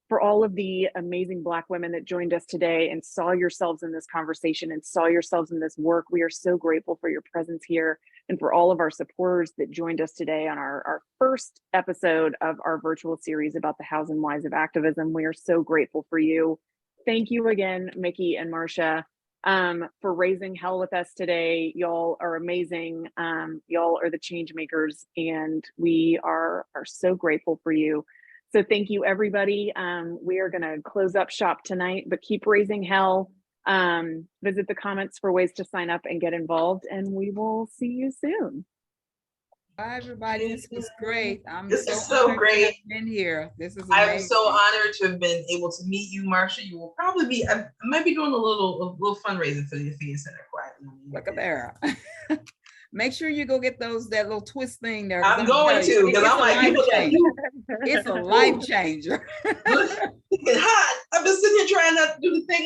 For all of the amazing Black women that joined us today and saw yourselves in this conversation and saw yourselves in this work, we are so grateful for your presence here. And for all of our supporters that joined us today on our first episode of our virtual series about the hows and whys of activism, we are so grateful for you. Thank you again, Mikki and Marcia, for raising hell with us today. Y'all are amazing. Y'all are the change makers, and we are so grateful for you. So thank you, everybody. We are going to close up shop tonight, but keep raising hell. Visit the comments for ways to sign up and get involved, and we will see you soon. Bye, everybody. This was great. This is so great. To have been here. This is amazing. I'm so honored to have been able to meet you, Marcia. You will probably be. I might be doing a little fundraising for the Afiya Center quietly. Look at there. Make sure you go get that little twist thing there. I'm going to, because I'm like, people like, it's a life changer. It's hot. I've been sitting here trying not to do the thing.